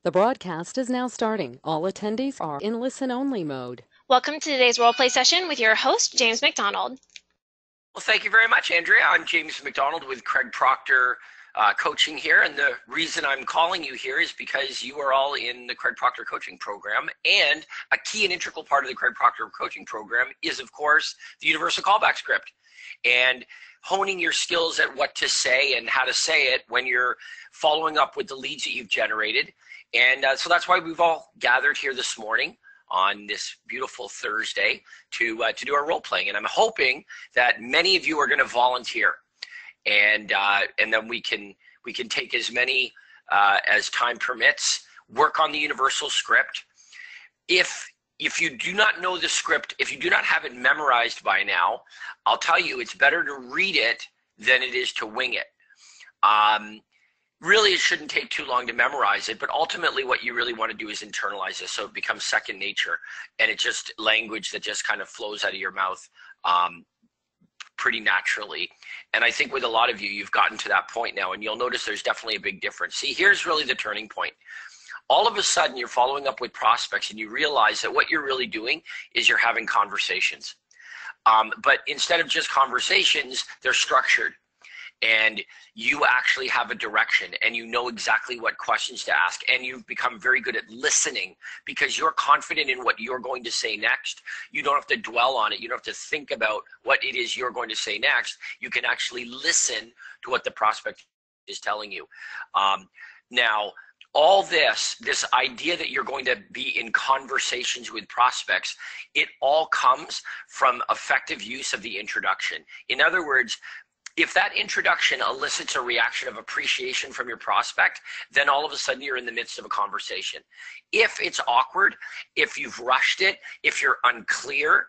The broadcast is now starting. All attendees are in listen-only mode. Welcome to today's role play session with your host, James McDonald. Well, thank you very much, Andrea. I'm James McDonald with Craig Proctor Coaching here. And the reason I'm calling you here is because you are all in the Craig Proctor Coaching Program. And a key and integral part of the Craig Proctor Coaching Program is, of course, the Universal Callback Script. And honing your skills at what to say and how to say it when you're following up with the leads that you've generated. And so that's why we've all gathered here this morning on this beautiful Thursday to do our role playing. And I'm hoping that many of you are going to volunteer, and then we can take as many as time permits, work on the universal script. If you do not know the script, if you do not have it memorized by now, I'll tell you it's better to read it than it is to wing it. Really, it shouldn't take too long to memorize it, but ultimately what you really want to do is internalize it so it becomes second nature, and it's just language that just kind of flows out of your mouth pretty naturally. And I think with a lot of you, you've gotten to that point now, and you'll notice there's definitely a big difference. See, here's really the turning point. All of a sudden, you're following up with prospects, and you realize that what you're really doing is you're having conversations. But instead of just conversations, they're structured. And you actually have a direction, and you know exactly what questions to ask, and you've become very good at listening because you're confident in what you're going to say next. You don't have to dwell on it. You don't have to think about what it is you're going to say next. You can actually listen to what the prospect is telling you. Now, all this idea that you're going to be in conversations with prospects, it all comes from effective use of the introduction. In other words, if that introduction elicits a reaction of appreciation from your prospect, then all of a sudden you're in the midst of a conversation. If it's awkward, if you've rushed it, if you're unclear,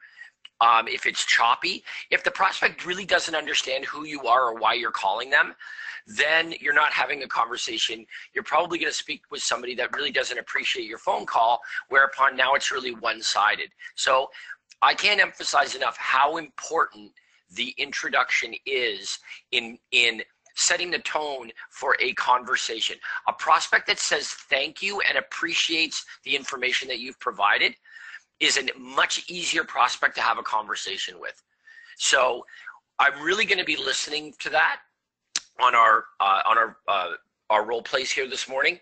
if it's choppy, if the prospect really doesn't understand who you are or why you're calling them, then you're not having a conversation. You're probably going to speak with somebody that really doesn't appreciate your phone call, whereupon now it's really one-sided. So I can't emphasize enough how important the introduction is in setting the tone for a conversation. A prospect that says thank you and appreciates the information that you've provided is a much easier prospect to have a conversation with. So I'm really going to be listening to that on our role plays here this morning.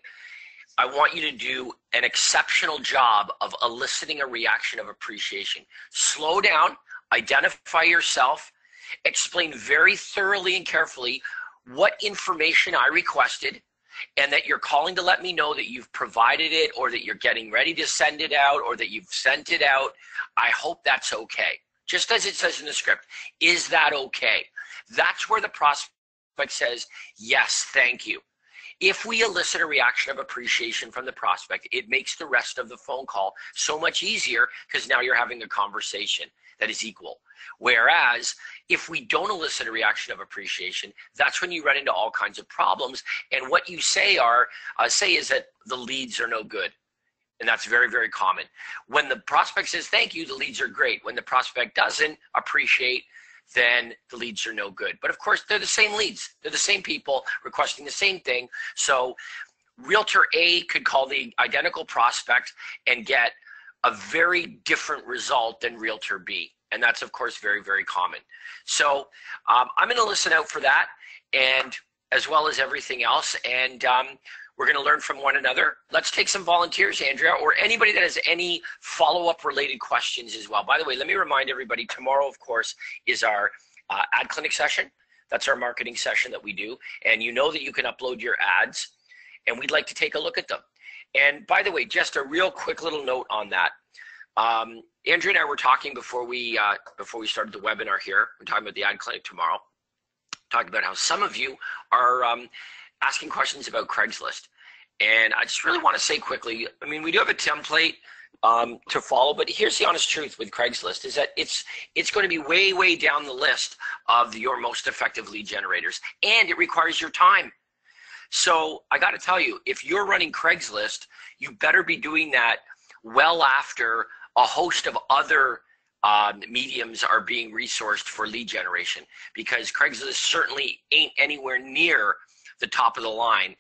I want you to do an exceptional job of eliciting a reaction of appreciation. Slow down, identify yourself, explain very thoroughly and carefully what information I requested, and that you're calling to let me know that you've provided it, or that you're getting ready to send it out, or that you've sent it out. I hope that's okay. Just as it says in the script, is that okay? That's where the prospect says, yes, thank you. If we elicit a reaction of appreciation from the prospect, it makes the rest of the phone call so much easier because now you're having a conversation that is equal. Whereas if we don't elicit a reaction of appreciation, that's when you run into all kinds of problems. And what you say is that the leads are no good. And that's very, very common. When the prospect says thank you, the leads are great. When the prospect doesn't appreciate, then the leads are no good. But of course, they're the same leads. They're the same people requesting the same thing. So Realtor A could call the identical prospect and get a very different result than Realtor B. And that's, of course, very, very common. So I'm going to listen out for that, and as well as everything else. And we're going to learn from one another. Let's take some volunteers, Andrea, or anybody that has any follow-up related questions as well. By the way, let me remind everybody, tomorrow, of course, is our ad clinic session. That's our marketing session that we do. And you know that you can upload your ads, and we'd like to take a look at them. And by the way, just a real quick little note on that. Andrea and I were talking before we started the webinar here. We're talking about the ad clinic tomorrow. Talking about how some of you are asking questions about Craigslist. And I just really want to say quickly, I mean, we do have a template to follow, but here's the honest truth with Craigslist is that it's going to be way, way down the list of your most effective lead generators, and it requires your time. So I got to tell you, if you're running Craigslist, you better be doing that well after a host of other mediums are being resourced for lead generation, because Craigslist certainly ain't anywhere near the top of the line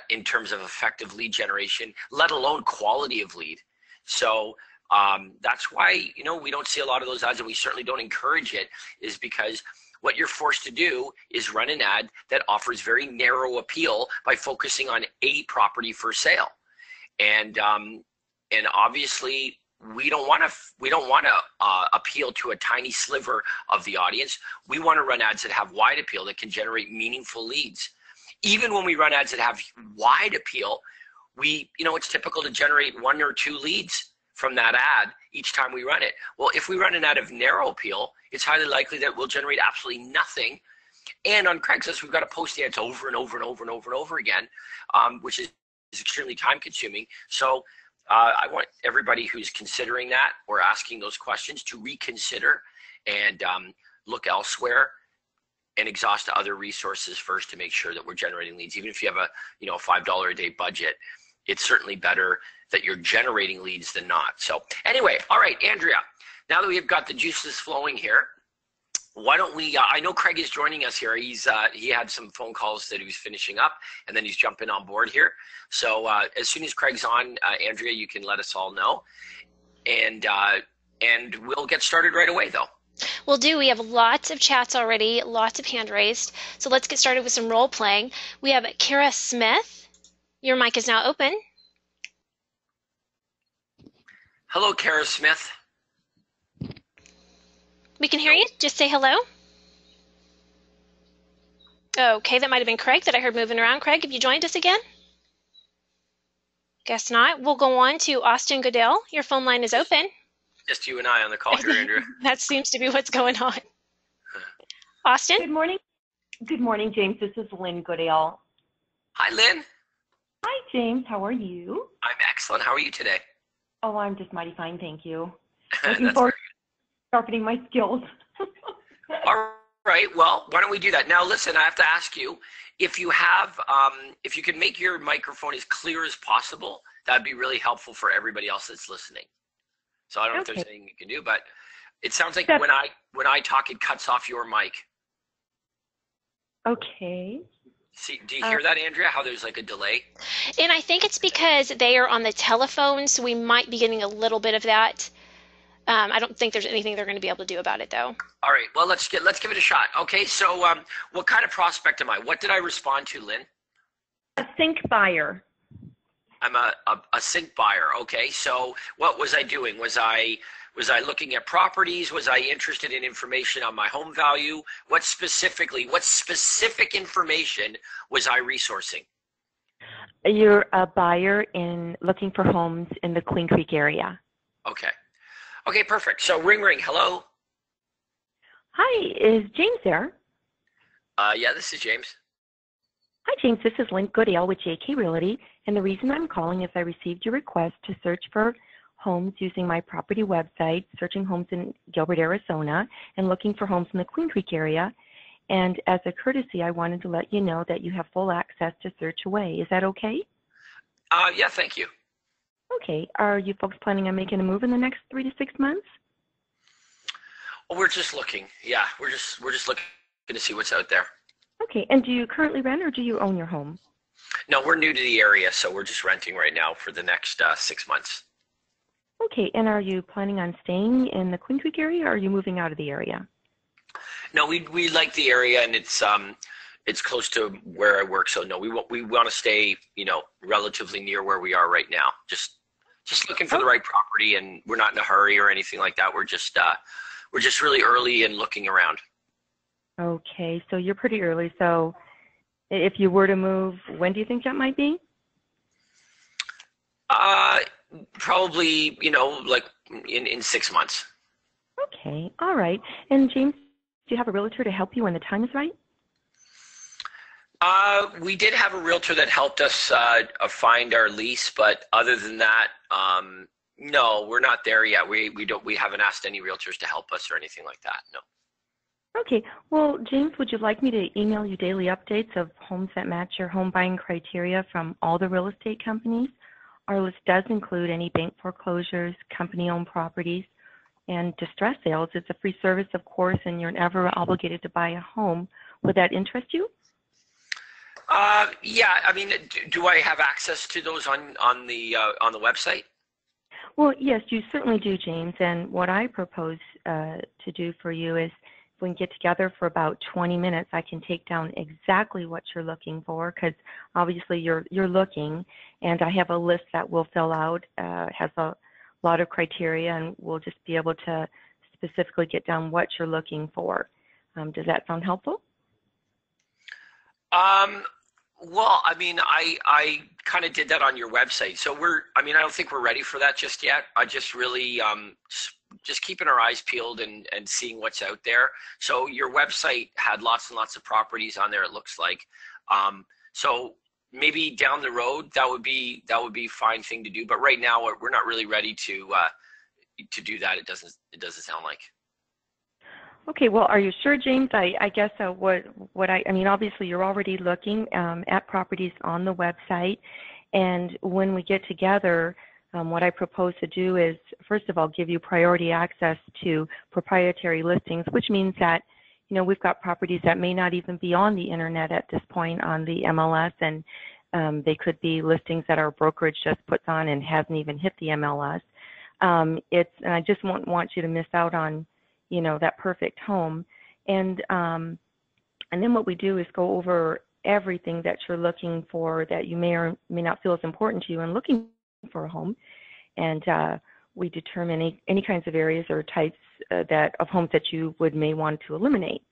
in terms of effective lead generation, let alone quality of lead. So that's why, you know, we don't see a lot of those ads, and we certainly don't encourage it, is because what you're forced to do is run an ad that offers very narrow appeal by focusing on a property for sale. And obviously we don't want to appeal to a tiny sliver of the audience. We want to run ads that have wide appeal, that can generate meaningful leads. Even when we run ads that have wide appeal, it's typical to generate 1 or 2 leads from that ad each time we run it. Well, if we run an ad of narrow appeal, it's highly likely that we'll generate absolutely nothing. And on Craigslist, we've got to post the ads over and over and over and over and over again, which is extremely time consuming. So I want everybody who's considering that or asking those questions to reconsider and look elsewhere and exhaust other resources first to make sure that we're generating leads. Even if you have a $5 a day budget, it's certainly better that you're generating leads than not. So anyway, all right, Andrea, now that we've got the juices flowing here, why don't we, I know Craig is joining us here. He had some phone calls that he was finishing up, and then he's jumping on board here. So as soon as Craig's on, Andrea, you can let us all know. And we'll get started right away, though. Will do. We have lots of chats already, lots of hand raised. So let's get started with some role playing. We have Kara Smith. Your mic is now open. Hello, Kara Smith. We can hear you. Just say hello. Okay, that might have been Craig that I heard moving around. Craig, have you joined us again? Guess not. We'll go on to Austin Goodell. Your phone line is open. Just you and I on the call here, Andrea. That seems to be what's going on. Austin? Good morning. Good morning, James. This is Lynn Goodale. Hi, Lynn. Hi, James. How are you? I'm excellent. How are you today? Oh, I'm just mighty fine, thank you. Looking forward to sharpening my skills. All right. Well, why don't we do that? Now, listen, I have to ask you, if you have, if you can make your microphone as clear as possible, that'd be really helpful for everybody else that's listening. So I don't know if there's anything you can do, but it sounds like when I talk, it cuts off your mic. Okay. See, do you hear that, Andrea? How there's like a delay? And I think it's because they are on the telephone, so we might be getting a little bit of that. I don't think there's anything they're going to be able to do about it, though. All right. Well, let's give it a shot. Okay. So, what kind of prospect am I? What did I respond to, Lynn? A sync buyer. I'm a sync buyer. Okay. So, what was I doing? Was I looking at properties? Was I interested in information on my home value? What specific information was I resourcing? You're a buyer looking for homes in the Queen Creek area. Okay. Okay, perfect. So ring. Hello. Hi, is James there? Yeah, this is James. Hi, James. This is Lynn Goodale with JK Realty, and the reason I'm calling is I received your request to search for homes using my property website, searching homes in Gilbert, Arizona, and looking for homes in the Queen Creek area. And as a courtesy, I wanted to let you know that you have full access to search away. Is that okay? Yeah, thank you. Okay. Are you folks planning on making a move in the next 3 to 6 months? Well, we're just looking. Yeah, we're just looking to see what's out there. Okay. And do you currently rent or do you own your home? No, we're new to the area, so we're just renting right now for the next 6 months. Okay. And are you planning on staying in the Queen Creek area or are you moving out of the area? No, we like the area, and it's close to where I work. So no, we want to stay, relatively near where we are right now. Just looking for the right property, and we're not in a hurry or anything like that. We're just really early and looking around. Okay, so you're pretty early. So if you were to move, when do you think that might be? Probably, like in 6 months. Okay, all right. And James, do you have a realtor to help you when the time is right? We did have a realtor that helped us find our lease, but other than that, no, we're not there yet. We haven't asked any realtors to help us or anything like that. No. Okay. Well, James, would you like me to email you daily updates of homes that match your home buying criteria from all the real estate companies? Our list does include any bank foreclosures, company-owned properties, and distress sales. It's a free service, of course, and you're never obligated to buy a home. Would that interest you? Yeah, I mean, do I have access to those on the website? Well, yes, you certainly do, James. And what I propose to do for you is if we can get together for about 20 minutes, I can take down exactly what you're looking for because obviously you're looking, and I have a list that we'll fill out, has a lot of criteria, and we'll just be able to specifically get down what you're looking for. Does that sound helpful? Um, well, I mean, I kind of did that on your website. So I mean, I don't think we're ready for that just yet. I just really just keeping our eyes peeled and seeing what's out there. So your website had lots and lots of properties on there, it looks like. So maybe down the road that would be fine thing to do. But right now we're not really ready to do that. It doesn't sound like. Okay, well, are you sure, James? I guess I mean, obviously you're already looking at properties on the website, and when we get together, what I propose to do is, first of all, give you priority access to proprietary listings, which means that, you know, we've got properties that may not even be on the internet at this point on the MLS, and they could be listings that our brokerage just puts on and hasn't even hit the MLS. And I just want you to miss out on, you know, that perfect home. And then what we do is go over everything that you're looking for that you may or may not feel is important to you in looking for a home. And we determine any kinds of areas or types of homes that you may want to eliminate.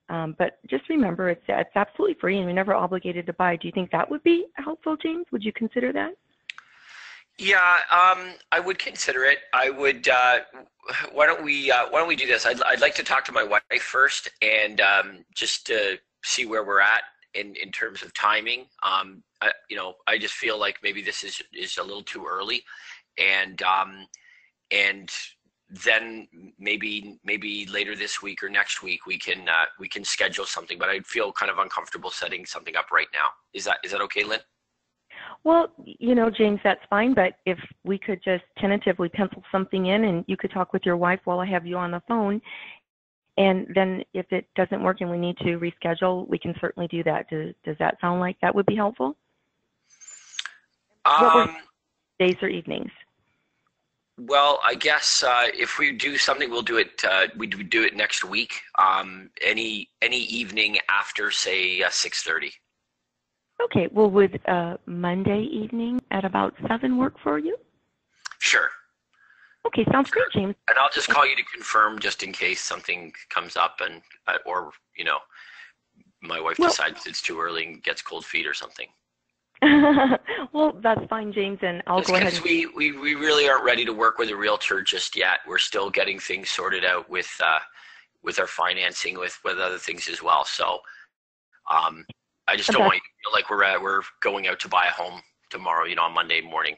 But just remember, it's absolutely free and you're never obligated to buy. Do you think that would be helpful, James? Would you consider that? Yeah, I would consider it. I would. Why don't we do this? I'd like to talk to my wife first and just to see where we're at in terms of timing. You know, I just feel like maybe this is a little too early, and then maybe later this week or next week we can schedule something. But I feel kind of uncomfortable setting something up right now. Is that okay, Lynn? Well, you know, James, that's fine, but if we could just tentatively pencil something in and you could talk with your wife while I have you on the phone, and then if it doesn't work and we need to reschedule, we can certainly do that. Does that sound like that would be helpful? What were days or evenings? Well, I guess if we do something, we'll do it. We do it next week. Any evening after, say, 6:30. Okay, well, would Monday evening at about 7 work for you? Sure. Okay, sounds great, James. And I'll just call you to confirm just in case something comes up and or, you know, my wife decides it's too early and gets cold feet or something. Well, that's fine, James, and I'll go ahead. We really aren't ready to work with a realtor just yet. We're still getting things sorted out with our financing, with other things as well. So I just don't want you to feel like we're going out to buy a home tomorrow, you know, on Monday morning.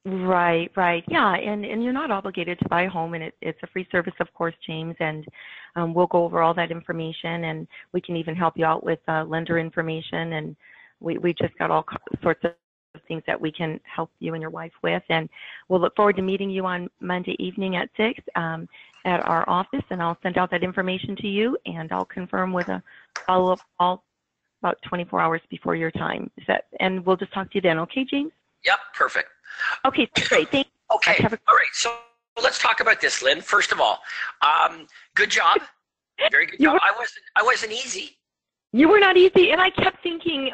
Right. Yeah, and you're not obligated to buy a home, and it's a free service, of course, James, and we'll go over all that information, and we can even help you out with lender information, and we just got all sorts of things that we can help you and your wife with, and we'll look forward to meeting you on Monday evening at 6 at our office, and I'll send out that information to you, and I'll confirm with a follow-up call about 24 hours before your time. And we'll just talk to you then, okay, James? Yep, perfect. Okay, great. Thank you. Okay, all right. So let's talk about this, Lynn. First of all, good job. Very good job. I wasn't easy. You were not easy, and I kept thinking,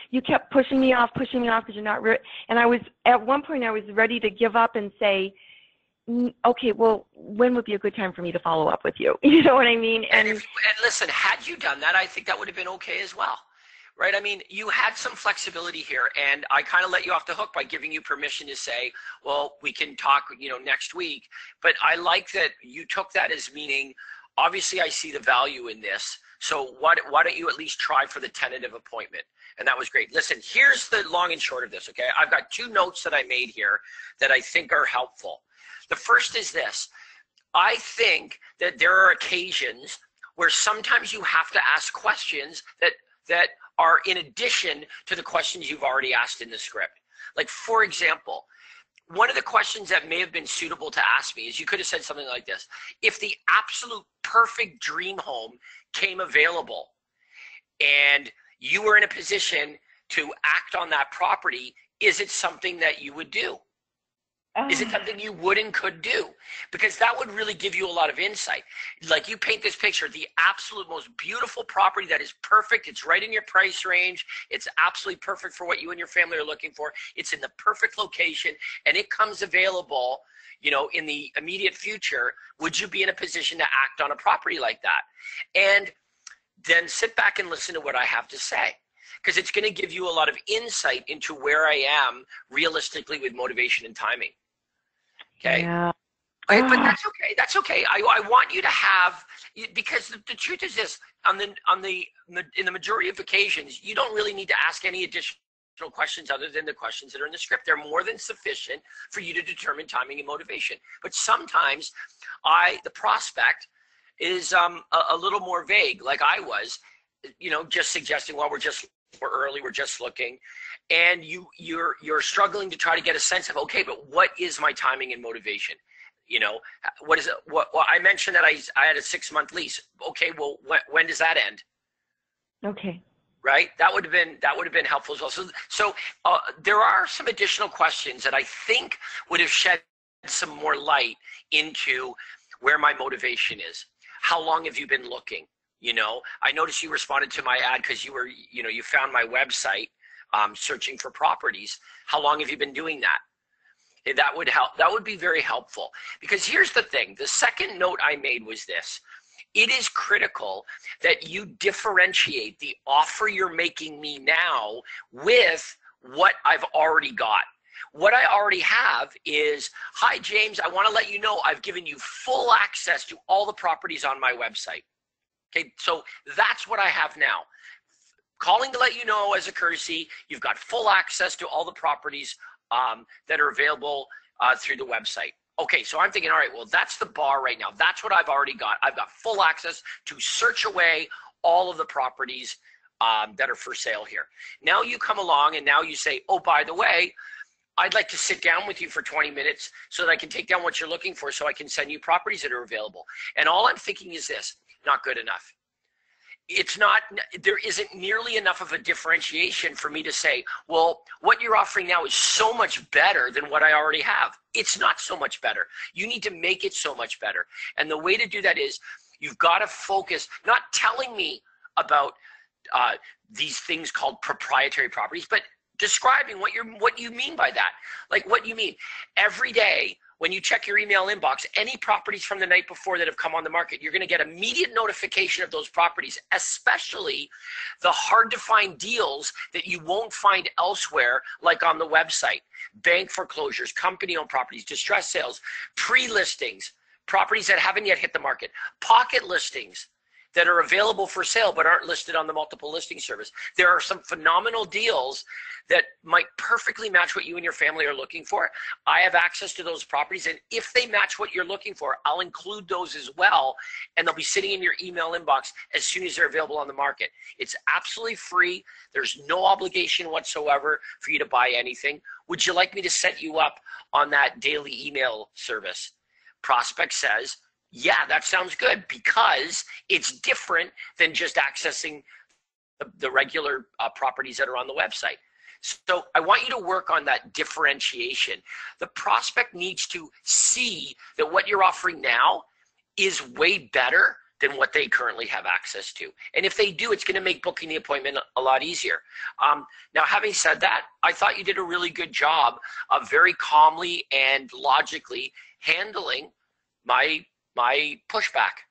you kept pushing me off because you're not and at one point I was ready to give up and say, okay, well, when would be a good time for me to follow up with you? You know what I mean? And listen, had you done that, I think that would have been okay as well. Right? I mean, you had some flexibility here, and I kind of let you off the hook by giving you permission to say, well, we can talk, you know, next week. But I like that you took that as meaning, obviously I see the value in this. So why don't you at least try for the tentative appointment? And that was great. Listen, here's the long and short of this, okay? I've got 2 notes that I made here that I think are helpful. The first is this. I think that there are occasions where sometimes you have to ask questions that are in addition to the questions you've already asked in the script. Like, for example, one of the questions that may have been suitable to ask me is you could have said something like this. If the absolute perfect dream home came available and you were in a position to act on that property, is it something that you would do? Is it something you would and could do? Because that would really give you a lot of insight. Like you paint this picture, the absolute most beautiful property that is perfect. It's right in your price range. It's absolutely perfect for what you and your family are looking for. It's in the perfect location and it comes available, you know, in the immediate future. Would you be in a position to act on a property like that? And then sit back and listen to what I have to say, because it's going to give you a lot of insight into where I am realistically with motivation and timing. Okay. Yeah. Right, but that's okay. That's okay. I want you to have, because the truth is this: in the majority of occasions, you don't really need to ask any additional questions other than the questions that are in the script. They're more than sufficient for you to determine timing and motivation. But sometimes, the prospect is a little more vague, like I was, you know, just suggesting, well, we're early, we're just looking, and you're struggling to try to get a sense of, okay, but what is my timing and motivation? You know, what is it? Well, I mentioned that I had a 6-month lease. Okay, well, when does that end? Okay. Right, that would have been helpful as well. So there are some additional questions that I think would have shed some more light into where my motivation is. How long have you been looking? You know, I noticed you responded to my ad because you found my website searching for properties. How long have you been doing that? That would help. That would be very helpful, because here's the thing. The second note I made was this: it is critical that you differentiate the offer you're making me now with what I've already got. What I already have is, hi, James, I want to let you know I've given you full access to all the properties on my website. Okay, so that's what I have now. Calling to let you know as a courtesy, you've got full access to all the properties that are available through the website. Okay, so I'm thinking, all right, well, that's the bar right now. That's what I've already got. I've got full access to search away all of the properties that are for sale here. Now you come along and now you say, oh, by the way, I'd like to sit down with you for 20 minutes so that I can take down what you're looking for, so I can send you properties that are available. And all I'm thinking is this: not good enough. There isn't nearly enough of a differentiation for me to say, well, what you're offering now is so much better than what I already have. It's not so much better. You need to make it so much better. And the way to do that is you've got to focus, not telling me about these things called proprietary properties, but describing what you mean by that. Like, what you mean. Every day when you check your email inbox, any properties from the night before that have come on the market, you're going to get immediate notification of those properties, especially the hard to find deals that you won't find elsewhere, like on the website. Bank foreclosures, company-owned properties, distressed sales, pre-listings, properties that haven't yet hit the market, pocket listings that are available for sale but aren't listed on the multiple listing service. There are some phenomenal deals that might perfectly match what you and your family are looking for. I have access to those properties, and if they match what you're looking for, I'll include those as well, and they'll be sitting in your email inbox as soon as they're available on the market. It's absolutely free. There's no obligation whatsoever for you to buy anything. Would you like me to set you up on that daily email service? Prospect says, yeah, that sounds good, because it's different than just accessing the regular properties that are on the website. So I want you to work on that differentiation. The prospect needs to see that what you're offering now is way better than what they currently have access to. And if they do, it's going to make booking the appointment a lot easier. Now, having said that, I thought you did a really good job of very calmly and logically handling my pushback.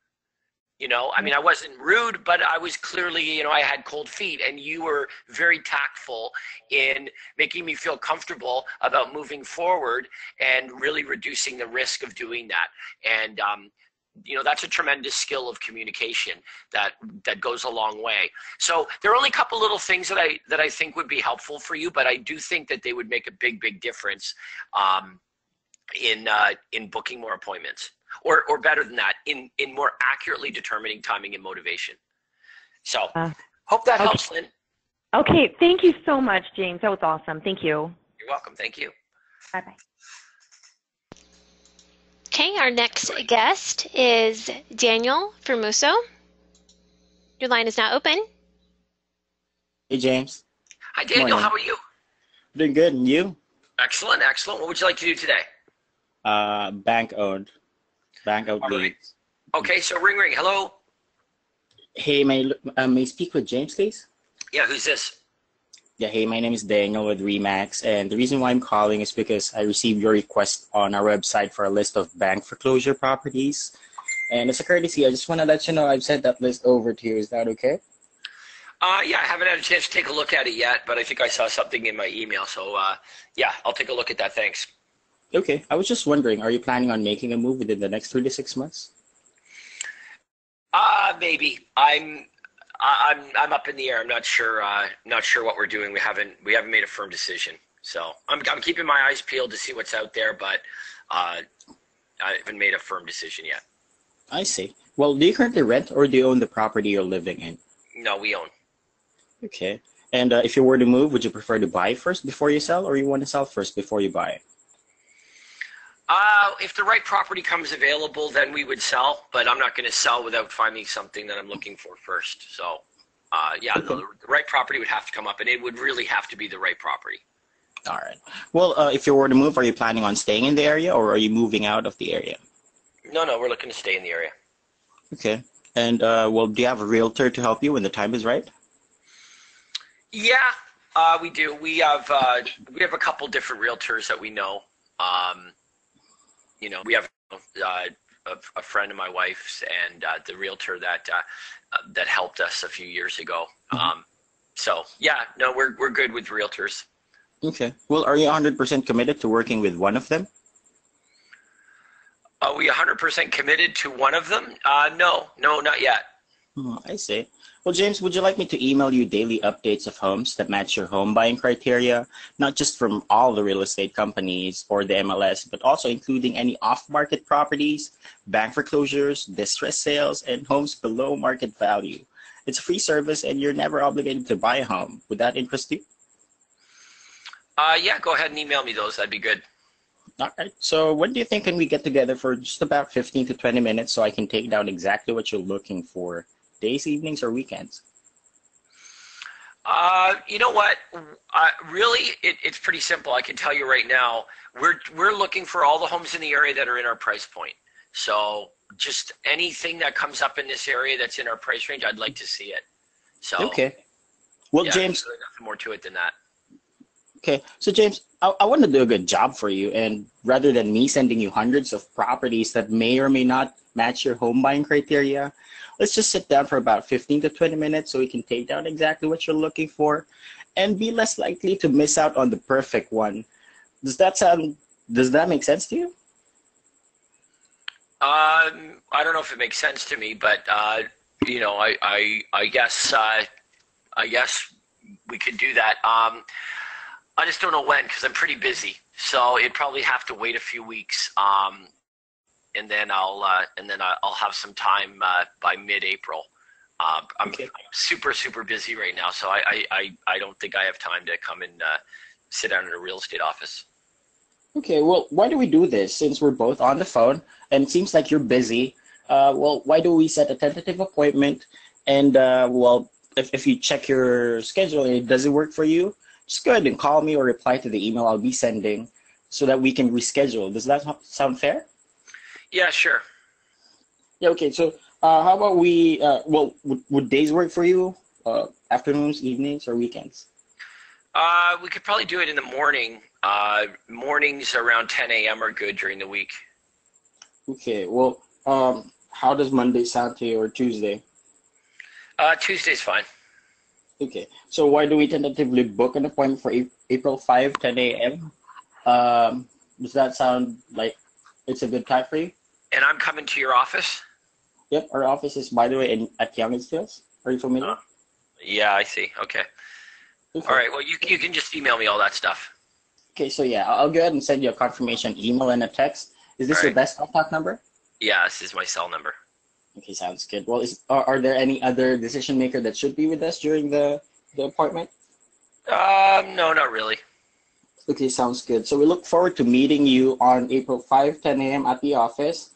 You know, I mean, I wasn't rude, but I was clearly, you know, I had cold feet, and you were very tactful in making me feel comfortable about moving forward and really reducing the risk of doing that. And, you know, that's a tremendous skill of communication that goes a long way. So there are only a couple little things that I think would be helpful for you, but I do think that they would make a big difference in booking more appointments. Or better than that, in more accurately determining timing and motivation. So hope that helps, Lynn. Okay, thank you so much, James. That was awesome. Thank you. You're welcome. Thank you. Bye-bye. Okay, our next guest is Daniel Formuso. Your line is now open. Hey, James. Hi, Daniel. Morning. How are you? Doing good. And you? Excellent, excellent. What would you like to do today? Bank owned. Bank out All right. leads. Okay, so ring ring. Hello. Hey, may I speak with James, please? Yeah, who's this? Yeah, hey, my name is Daniel with Remax, and the reason why I'm calling is because I received your request on our website for a list of bank foreclosure properties. And as a courtesy, I just want to let you know I've sent that list over to you. Is that okay? Yeah, I haven't had a chance to take a look at it yet, but I think I saw something in my email. So, yeah, I'll take a look at that. Thanks. Okay. I was just wondering, are you planning on making a move within the next 3 to 6 months? Maybe. I'm up in the air. I'm not sure. Not sure what we're doing. We haven't made a firm decision. So I'm keeping my eyes peeled to see what's out there, but I haven't made a firm decision yet. I see. Well, do you currently rent or do you own the property you're living in? No, we own. Okay. And if you were to move, would you prefer to buy first before you sell, or you want to sell first before you buy? If the right property comes available, then we would sell, but I'm not going to sell without finding something that I'm looking for first. So, yeah, Okay. no, the right property would have to come up, and it would really have to be the right property. All right. Well, if you were to move, are you planning on staying in the area, or are you moving out of the area? No, no, we're looking to stay in the area. Okay. And well, do you have a realtor to help you when the time is right? Yeah, we do. We have a couple different realtors that we know. Um, we have a friend of my wife's and the realtor that helped us a few years ago. So yeah, no, we're good with realtors. Okay. Well, are you 100% committed to working with one of them? Are we 100% committed to one of them? No, not yet. Oh, I see. Well, James, would you like me to email you daily updates of homes that match your home buying criteria, not just from all the real estate companies or the MLS, but also including any off-market properties, bank foreclosures, distress sales, and homes below market value? It's a free service and you're never obligated to buy a home. Would that interest you? Yeah, go ahead and email me those. That'd be good. All right. So when do you think can we get together for just about 15 to 20 minutes so I can take down exactly what you're looking for, days, evenings, or weekends? You know what? Really, it's pretty simple. I can tell you right now, we're looking for all the homes in the area that are in our price point. So just anything that comes up in this area that's in our price range, I'd like to see it. So Okay. Well, yeah, James, there's really nothing more to it than that. okay. So, James, I want to do a good job for you. And rather than me sending you hundreds of properties that may or may not match your home buying criteria, let's just sit down for about 15 to 20 minutes so we can take down exactly what you're looking for and be less likely to miss out on the perfect one. Does that make sense to you? I don't know if it makes sense to me, but I guess we could do that. I just don't know when because I'm pretty busy, so it'd probably have to wait a few weeks. And then I'll have some time by mid-April. I'm Okay. super busy right now, so I don't think I have time to come and sit down in a real estate office. Okay, well, why do we do this? Since we're both on the phone and it seems like you're busy, well, why do we set a tentative appointment? And, well, if you check your schedule and it doesn't work for you, just go ahead and call me or reply to the email I'll be sending so that we can reschedule. Does that sound fair? Yeah, sure. Yeah, okay, so how about well, would days work for you? Afternoons, evenings, or weekends? We could probably do it in the morning. Mornings around 10 a.m. are good during the week. Okay, well, how does Monday sound to you or Tuesday? Tuesday's fine. Okay, so why do we tentatively book an appointment for April 5, 10 a.m.? Does that sound like it's a good time for you? And I'm coming to your office? Yep, our office is, by the way, at Youngensville. Are you familiar? Yeah, I see. Okay. Okay. All right. Well, you can just email me all that stuff. Okay, so yeah, I'll go ahead and send you a confirmation email and a text. Is this All your right. best contact number? Yeah, this is my cell number. Okay, sounds good. Well, are there any other decision maker that should be with us during the appointment? No, not really. Okay, sounds good. So we look forward to meeting you on April 5, 10 a.m. at the office.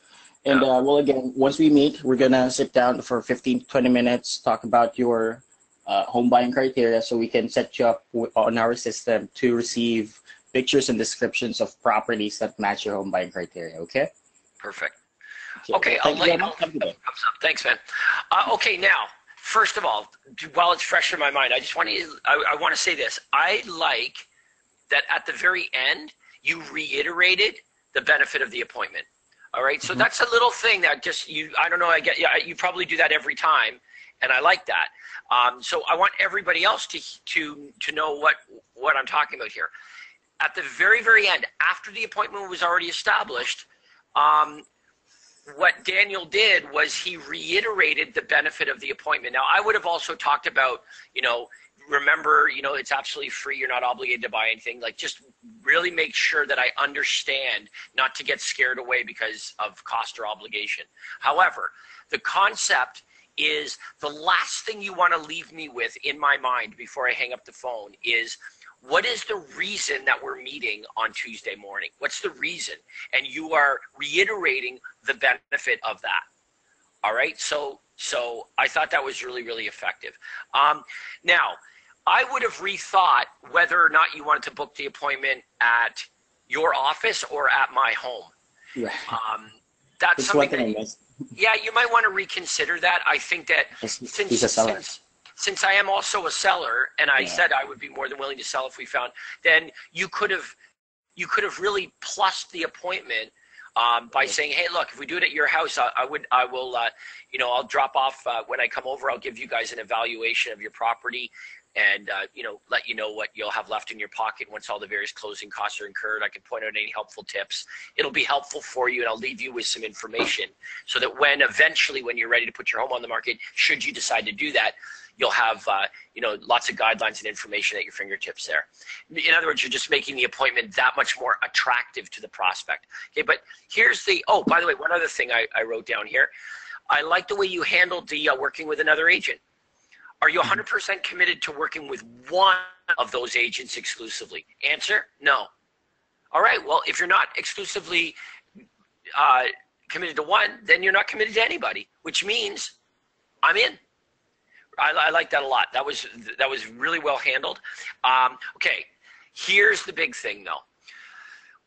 And Yeah. well, again, once we meet, we're gonna sit down for 15 to 20 minutes, talk about your home buying criteria so we can set you up on our system to receive pictures and descriptions of properties that match your home buying criteria. Okay? Perfect. Okay, Okay, I'll thank you let very you know much. if Have a good it day. comes up. Thanks, man. Okay, now, first of all, while it's fresh in my mind, I want to say this. I like that at the very end, you reiterated the benefit of the appointment. All right, so that's a little thing that just I don't know, you probably do that every time, and I like that. So I want everybody else to know what I'm talking about here. At the very, very end, after the appointment was already established, what Daniel did was he reiterated the benefit of the appointment. Now, I would have also talked about, remember, it's absolutely free. You're not obligated to buy anything. Like, just really make sure that I understand, not to get scared away because of cost or obligation. However, the concept is the last thing you want to leave me with in my mind before I hang up the phone is, what is the reason that we're meeting on Tuesday morning? What's the reason? And you are reiterating the benefit of that. All right. So I thought that was really, really effective. Now, I would have rethought whether or not you wanted to book the appointment at your office or at my home. Right. That's That's one something thing that, I missed. yeah, you might want to reconsider that. I think that He's a seller. since I am also a seller, and I Yeah. said I would be more than willing to sell if we found, then you could have really plussed the appointment by saying, hey, look, if we do it at your house, I will, I'll drop off when I come over. I'll give you guys an evaluation of your property, and let you know what you'll have left in your pocket once all the various closing costs are incurred. I can point out any helpful tips. It'll be helpful for you, and I'll leave you with some information so that when you're ready to put your home on the market, should you decide to do that, you'll have lots of guidelines and information at your fingertips there. In other words, you're just making the appointment that much more attractive to the prospect. Okay, but here's by the way, one other thing I wrote down here. I like the way you handled the working with another agent. Are you 100% committed to working with one of those agents exclusively? Answer, no. All right, well, if you're not exclusively committed to one, then you're not committed to anybody, which means I'm in. I like that a lot. That was really well handled. Okay, here's the big thing, though.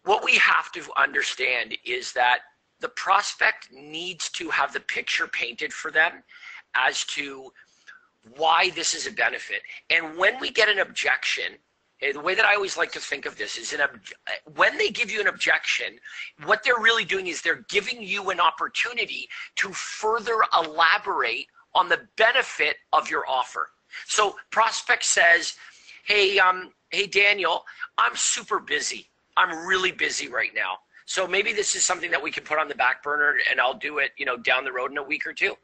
What we have to understand is that the prospect needs to have the picture painted for them as to why this is a benefit. And when we get an objection, the way that I always like to think of this is when they give you an objection, what they're really doing is they're giving you an opportunity to further elaborate on the benefit of your offer. So prospect says, hey Daniel, I'm super busy. I'm really busy right now. So maybe this is something that we can put on the back burner, and I'll do it, down the road in a week or two.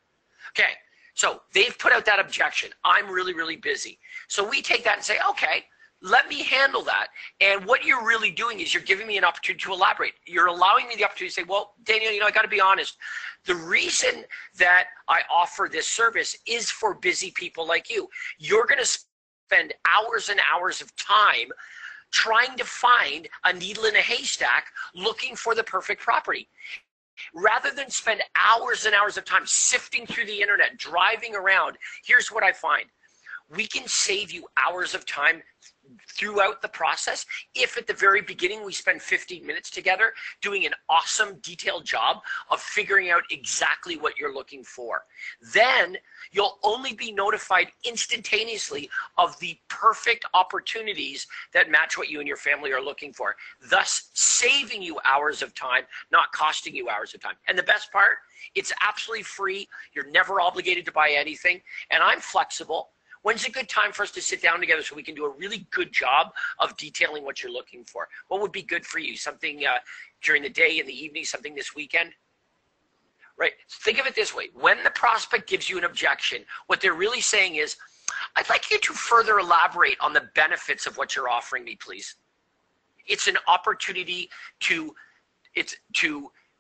Okay. So they've put out that objection. I'm really, really busy. So we take that and say, okay, let me handle that. And what you're really doing is you're giving me an opportunity to elaborate. You're allowing me the opportunity to say, well, Daniel, I got to be honest. The reason that I offer this service is for busy people like you. You're going to spend hours and hours of time trying to find a needle in a haystack looking for the perfect property. Rather than spend hours and hours of time sifting through the internet, driving around, here's what I find. We can save you hours of time throughout the process if at the very beginning we spend 15 minutes together doing an awesome detailed job of figuring out exactly what you're looking for. Then you'll only be notified instantaneously of the perfect opportunities that match what you and your family are looking for, thus saving you hours of time, not costing you hours of time. And the best part, it's absolutely free. You're never obligated to buy anything, and I'm flexible. When's a good time for us to sit down together so we can do a really good job of detailing what you're looking for? What would be good for you? Something during the day, in the evening, something this weekend? Right? Think of it this way. When the prospect gives you an objection, what they're really saying is, I'd like you to further elaborate on the benefits of what you're offering me, please. It's an opportunity to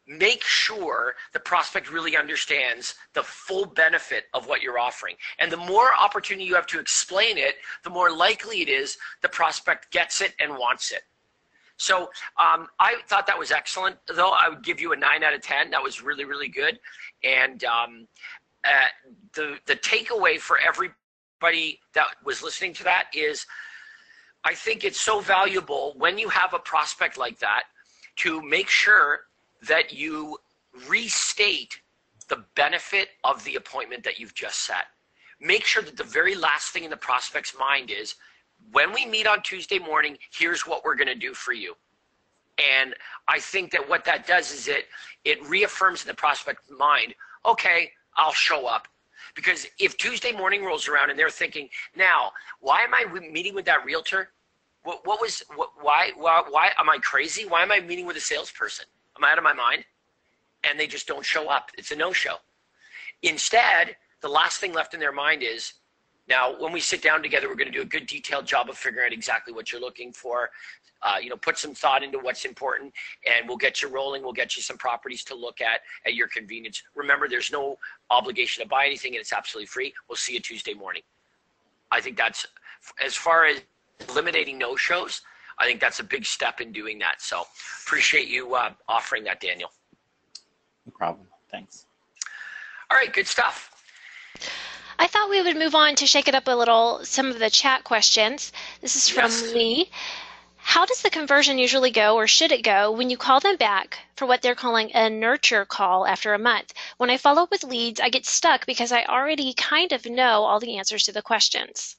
make sure the prospect really understands the full benefit of what you're offering. And the more opportunity you have to explain it, the more likely it is the prospect gets it and wants it. So I thought that was excellent, though. I would give you a 9 out of 10. That was really, really good. And the takeaway for everybody everybody that was listening to that is I think it's so valuable when you have a prospect like that to make sure that you restate the benefit of the appointment that you've just set. Make sure that the very last thing in the prospect's mind is, when we meet on Tuesday morning, here's what we're going to do for you. And I think that what that does is it reaffirms in the prospect's mind, okay, I'll show up. Because if Tuesday morning rolls around and they're thinking, now, why am I meeting with that realtor? Why am I crazy? Why am I meeting with a salesperson? Am I out of my mind? And they just don't show up. It's a no-show. Instead, the last thing left in their mind is, now, when we sit down together, we're going to do a good detailed job of figuring out exactly what you're looking for. Put some thought into what's important, and we'll get you rolling. We'll get you some properties to look at your convenience. Remember, there's no obligation to buy anything, and it's absolutely free. We'll see you Tuesday morning. I think that's, as far as eliminating no-shows, I think that's a big step in doing that. So appreciate you offering that, Daniel. No problem. Thanks. All right, good stuff. I thought we would move on to shake it up a little, some of the chat questions. This is from Lee. How does the conversion usually go, or should it go, when you call them back for what they're calling a nurture call after a month? When I follow up with leads, I get stuck because I already kind of know all the answers to the questions.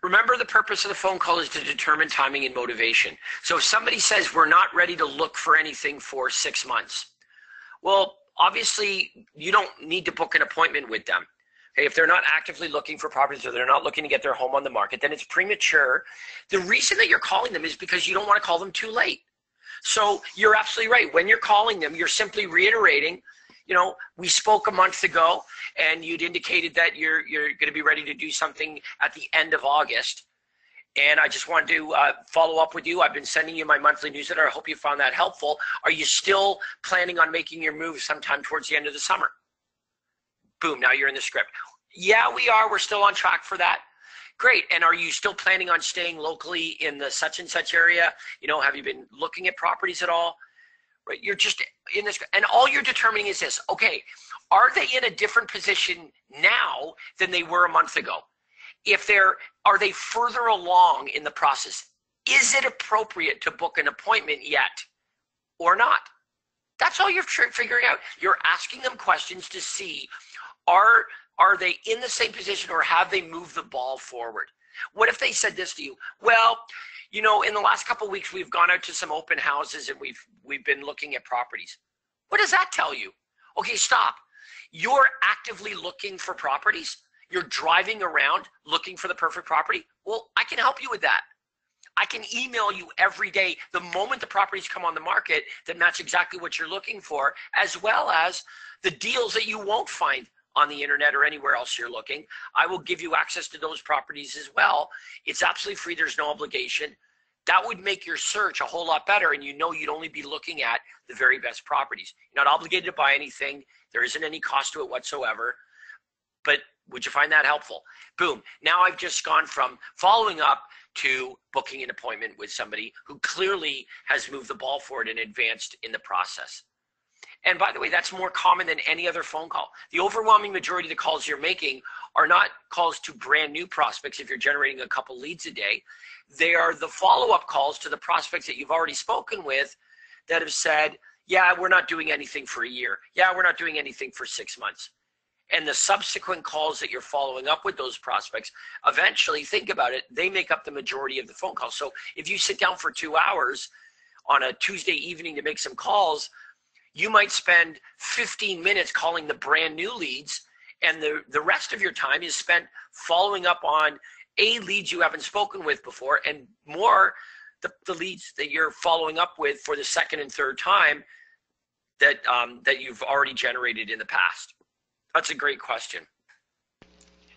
Remember, the purpose of the phone call is to determine timing and motivation. So if somebody says we're not ready to look for anything for 6 months, well, obviously you don't need to book an appointment with them. Okay, if they're not actively looking for properties or they're not looking to get their home on the market, then it's premature. The reason that you're calling them is because you don't want to call them too late. So you're absolutely right. When you're calling them, you're simply reiterating, we spoke a month ago and you'd indicated that you're going to be ready to do something at the end of August. And I just wanted to follow up with you. I've been sending you my monthly newsletter. I hope you found that helpful. Are you still planning on making your move sometime towards the end of the summer? Boom, now you're in the script. Yeah, we are. We're still on track for that. Great. And are you still planning on staying locally in the such and such area? Have you been looking at properties at all? Right. You're just in this, and all you're determining is this. Okay, are they in a different position now than they were a month ago? Are they further along in the process? Is it appropriate to book an appointment yet or not? That's all you're figuring out. You're asking them questions to see, are they in the same position or have they moved the ball forward? What if they said this to you? Well, in the last couple of weeks, we've gone out to some open houses and we've been looking at properties. What does that tell you? Okay, stop. You're actively looking for properties. You're driving around looking for the perfect property. Well, I can help you with that. I can email you every day the moment the properties come on the market that match exactly what you're looking for, as well as the deals that you won't find on the internet or anywhere else you're looking. I will give you access to those properties as well. It's absolutely free. There's no obligation. That would make your search a whole lot better, and you'd only be looking at the very best properties. You're not obligated to buy anything. There isn't any cost to it whatsoever. But would you find that helpful? Boom. Now I've just gone from following up to booking an appointment with somebody who clearly has moved the ball forward and advanced in the process. And by the way, that's more common than any other phone call. The overwhelming majority of the calls you're making are not calls to brand new prospects if you're generating a couple leads a day. They are the follow-up calls to the prospects that you've already spoken with that have said, yeah, we're not doing anything for a year. Yeah, we're not doing anything for 6 months. And the subsequent calls that you're following up with those prospects, eventually, think about it, they make up the majority of the phone calls. So if you sit down for 2 hours on a Tuesday evening to make some calls, you might spend 15 minutes calling the brand new leads, and the rest of your time is spent following up on leads you haven't spoken with before, and more the leads that you're following up with for the second and third time that you've already generated in the past. That's a great question.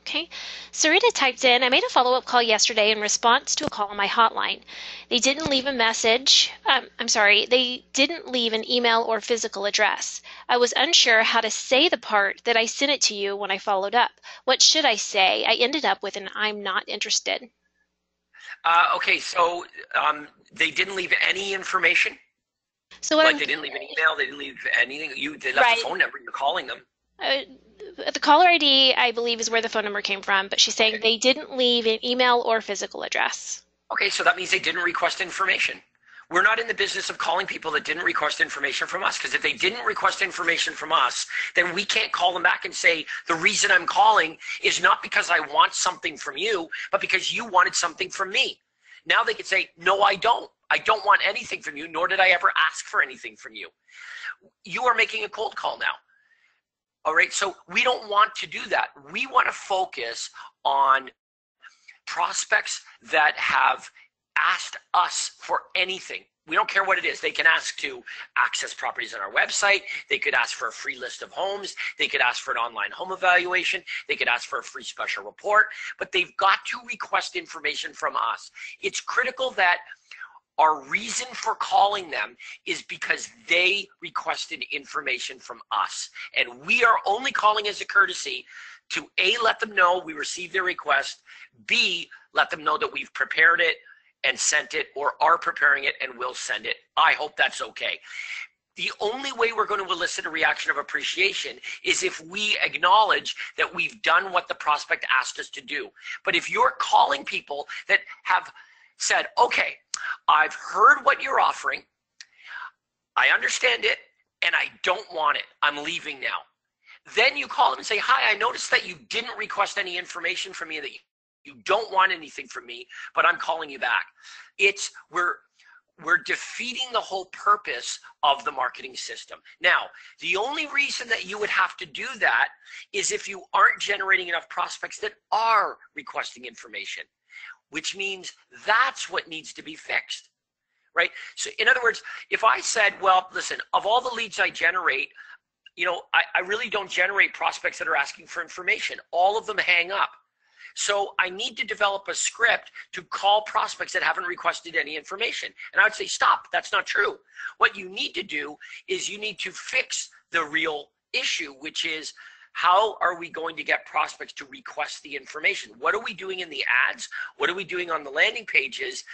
Okay. Sarita typed in, I made a follow-up call yesterday in response to a call on my hotline. They didn't leave a message. They didn't leave an email or physical address. I was unsure how to say the part that I sent it to you when I followed up. What should I say? I ended up with an I'm not interested. Okay, so they didn't leave any information? So they didn't leave an email, they didn't leave anything? They left a phone number, you're calling them. The caller ID, I believe, is where the phone number came from, but she's saying they didn't leave an email or physical address. Okay, so that means they didn't request information. We're not in the business of calling people that didn't request information from us, because if they didn't request information from us, then we can't call them back and say, the reason I'm calling is not because I want something from you, but because you wanted something from me. Now they could say, no, I don't. I don't want anything from you, nor did I ever ask for anything from you. You are making a cold call now. All right, so we don't want to do that. We want to focus on prospects that have asked us for anything. We don't care what it is. They can ask to access properties on our website. They could ask for a free list of homes. They could ask for an online home evaluation. They could ask for a free special report, but they've got to request information from us. It's critical that our reason for calling them is because they requested information from us. And we are only calling as a courtesy to A, let them know we received their request, B, let them know that we've prepared it and sent it, or are preparing it and will send it. I hope that's okay. The only way we're going to elicit a reaction of appreciation is if we acknowledge that we've done what the prospect asked us to do. But if you're calling people that have said, okay, I've heard what you're offering, I understand it, and I don't want it, I'm leaving now. Then you call them and say, hi, I noticed that you didn't request any information from me, that you don't want anything from me, but I'm calling you back. We're defeating the whole purpose of the marketing system. Now, the only reason that you would have to do that is if you aren't generating enough prospects that are requesting information, which means that's what needs to be fixed, right? So in other words, if I said, well, listen, of all the leads I generate, I really don't generate prospects that are asking for information. All of them hang up. So I need to develop a script to call prospects that haven't requested any information. And I would say, stop, that's not true. What you need to do is you need to fix the real issue, which is, how are we going to get prospects to request the information? What are we doing in the ads? What are we doing on the landing pages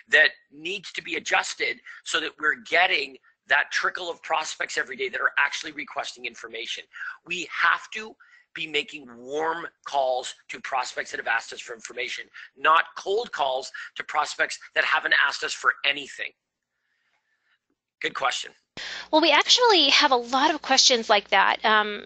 that needs to be adjusted so that we're getting that trickle of prospects every day that are actually requesting information? We have to be making warm calls to prospects that have asked us for information, not cold calls to prospects that haven't asked us for anything. Good question. Well, we actually have a lot of questions like that.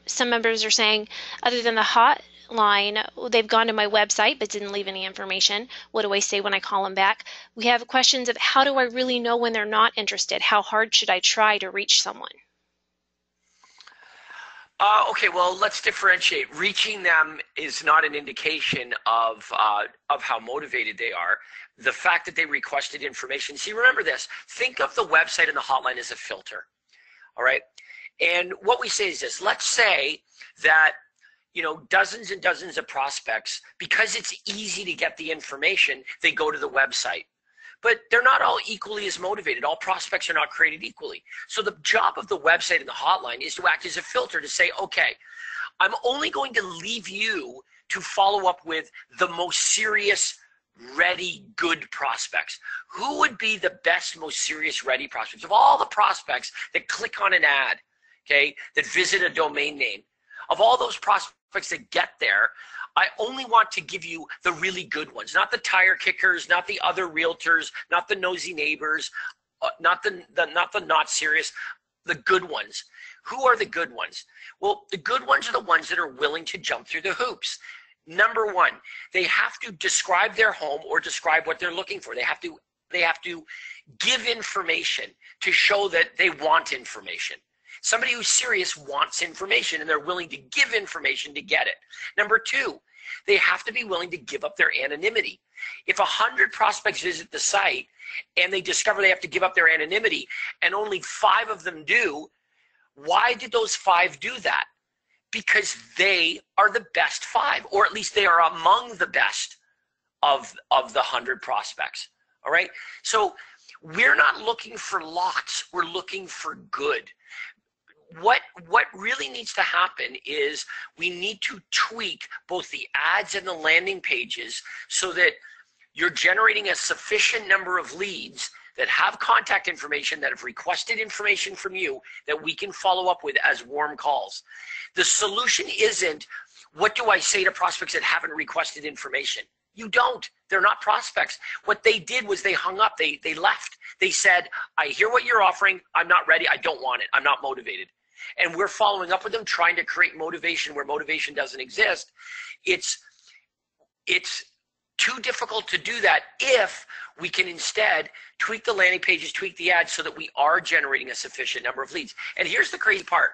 Some members are saying, other than the hotline, they've gone to my website but didn't leave any information. What do I say when I call them back? We have questions of, how do I really know when they're not interested? How hard should I try to reach someone? Okay, well, let's differentiate. Reaching them is not an indication of how motivated they are. The fact that they requested information. See, remember this. Think of the website and the hotline as a filter, all right? And what we say is this. Let's say that, dozens and dozens of prospects, because it's easy to get the information, they go to the website. But they're not all equally as motivated. All prospects are not created equally. So the job of the website and the hotline is to act as a filter to say, okay, I'm only going to leave you to follow up with the most serious, ready, good prospects. Who would be the best, most serious, ready prospects? Of all the prospects that click on an ad, okay, that visit a domain name, of all those prospects that get there, I only want to give you the really good ones, not the tire kickers, not the other realtors, not the nosy neighbors, not the not serious, the good ones. Who are the good ones? Well, the good ones are the ones that are willing to jump through the hoops. Number one, they have to describe their home or describe what they're looking for. They have to give information to show that they want information. Somebody who's serious wants information, and they're willing to give information to get it. Number two, they have to be willing to give up their anonymity. If 100 prospects visit the site and they discover they have to give up their anonymity and only 5 of them do, why did those 5 do that? Because they are the best 5, or at least they are among the best of the 100 prospects. All right? So we're not looking for lots. We're looking for good. What really needs to happen is we need to tweak both the ads and the landing pages so that you're generating a sufficient number of leads that have contact information, that have requested information from you that we can follow up with as warm calls. The solution isn't, what do I say to prospects that haven't requested information? You don't. They're not prospects. What they did was they hung up. They left. They said, I hear what you're offering. I'm not ready. I don't want it. I'm not motivated. And we're following up with them, trying to create motivation where motivation doesn't exist. It's too difficult to do that if we can instead tweak the landing pages, tweak the ads so that we are generating a sufficient number of leads. And here's the crazy part.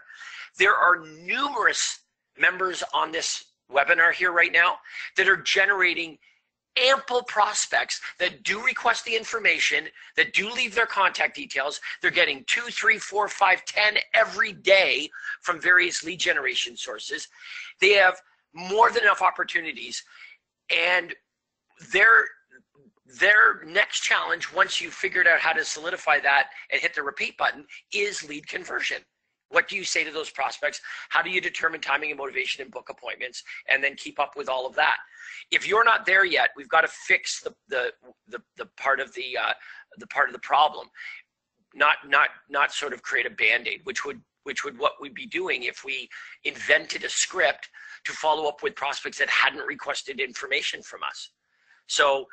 There are numerous members on this webinar here right now that are generating ample prospects that do request the information, that do leave their contact details. They're getting 2, 3, 4, 5, 10 every day from various lead generation sources. They have more than enough opportunities, and their next challenge, once you've figured out how to solidify that and hit the repeat button, is lead conversion. What do you say to those prospects? How do you determine timing and motivation and book appointments, and then keep up with all of that? If you're not there yet, we've got to fix the part of the problem, not sort of create a band-aid, which would what we'd be doing if we invented a script to follow up with prospects that hadn't requested information from us. So,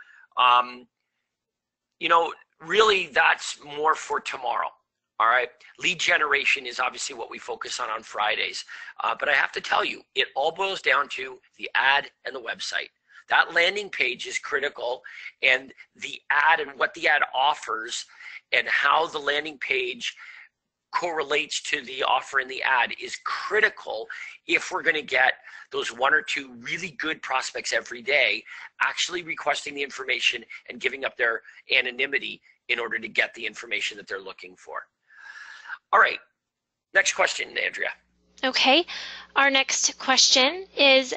really, that's more for tomorrow. All right. Lead generation is obviously what we focus on Fridays. But I have to tell you, it all boils down to the ad and the website. That landing page is critical, and the ad and what the ad offers and how the landing page correlates to the offer in the ad is critical if we're going to get those 1 or 2 really good prospects every day actually requesting the information and giving up their anonymity in order to get the information that they're looking for. All right, next question, Andrea. Okay, our next question is,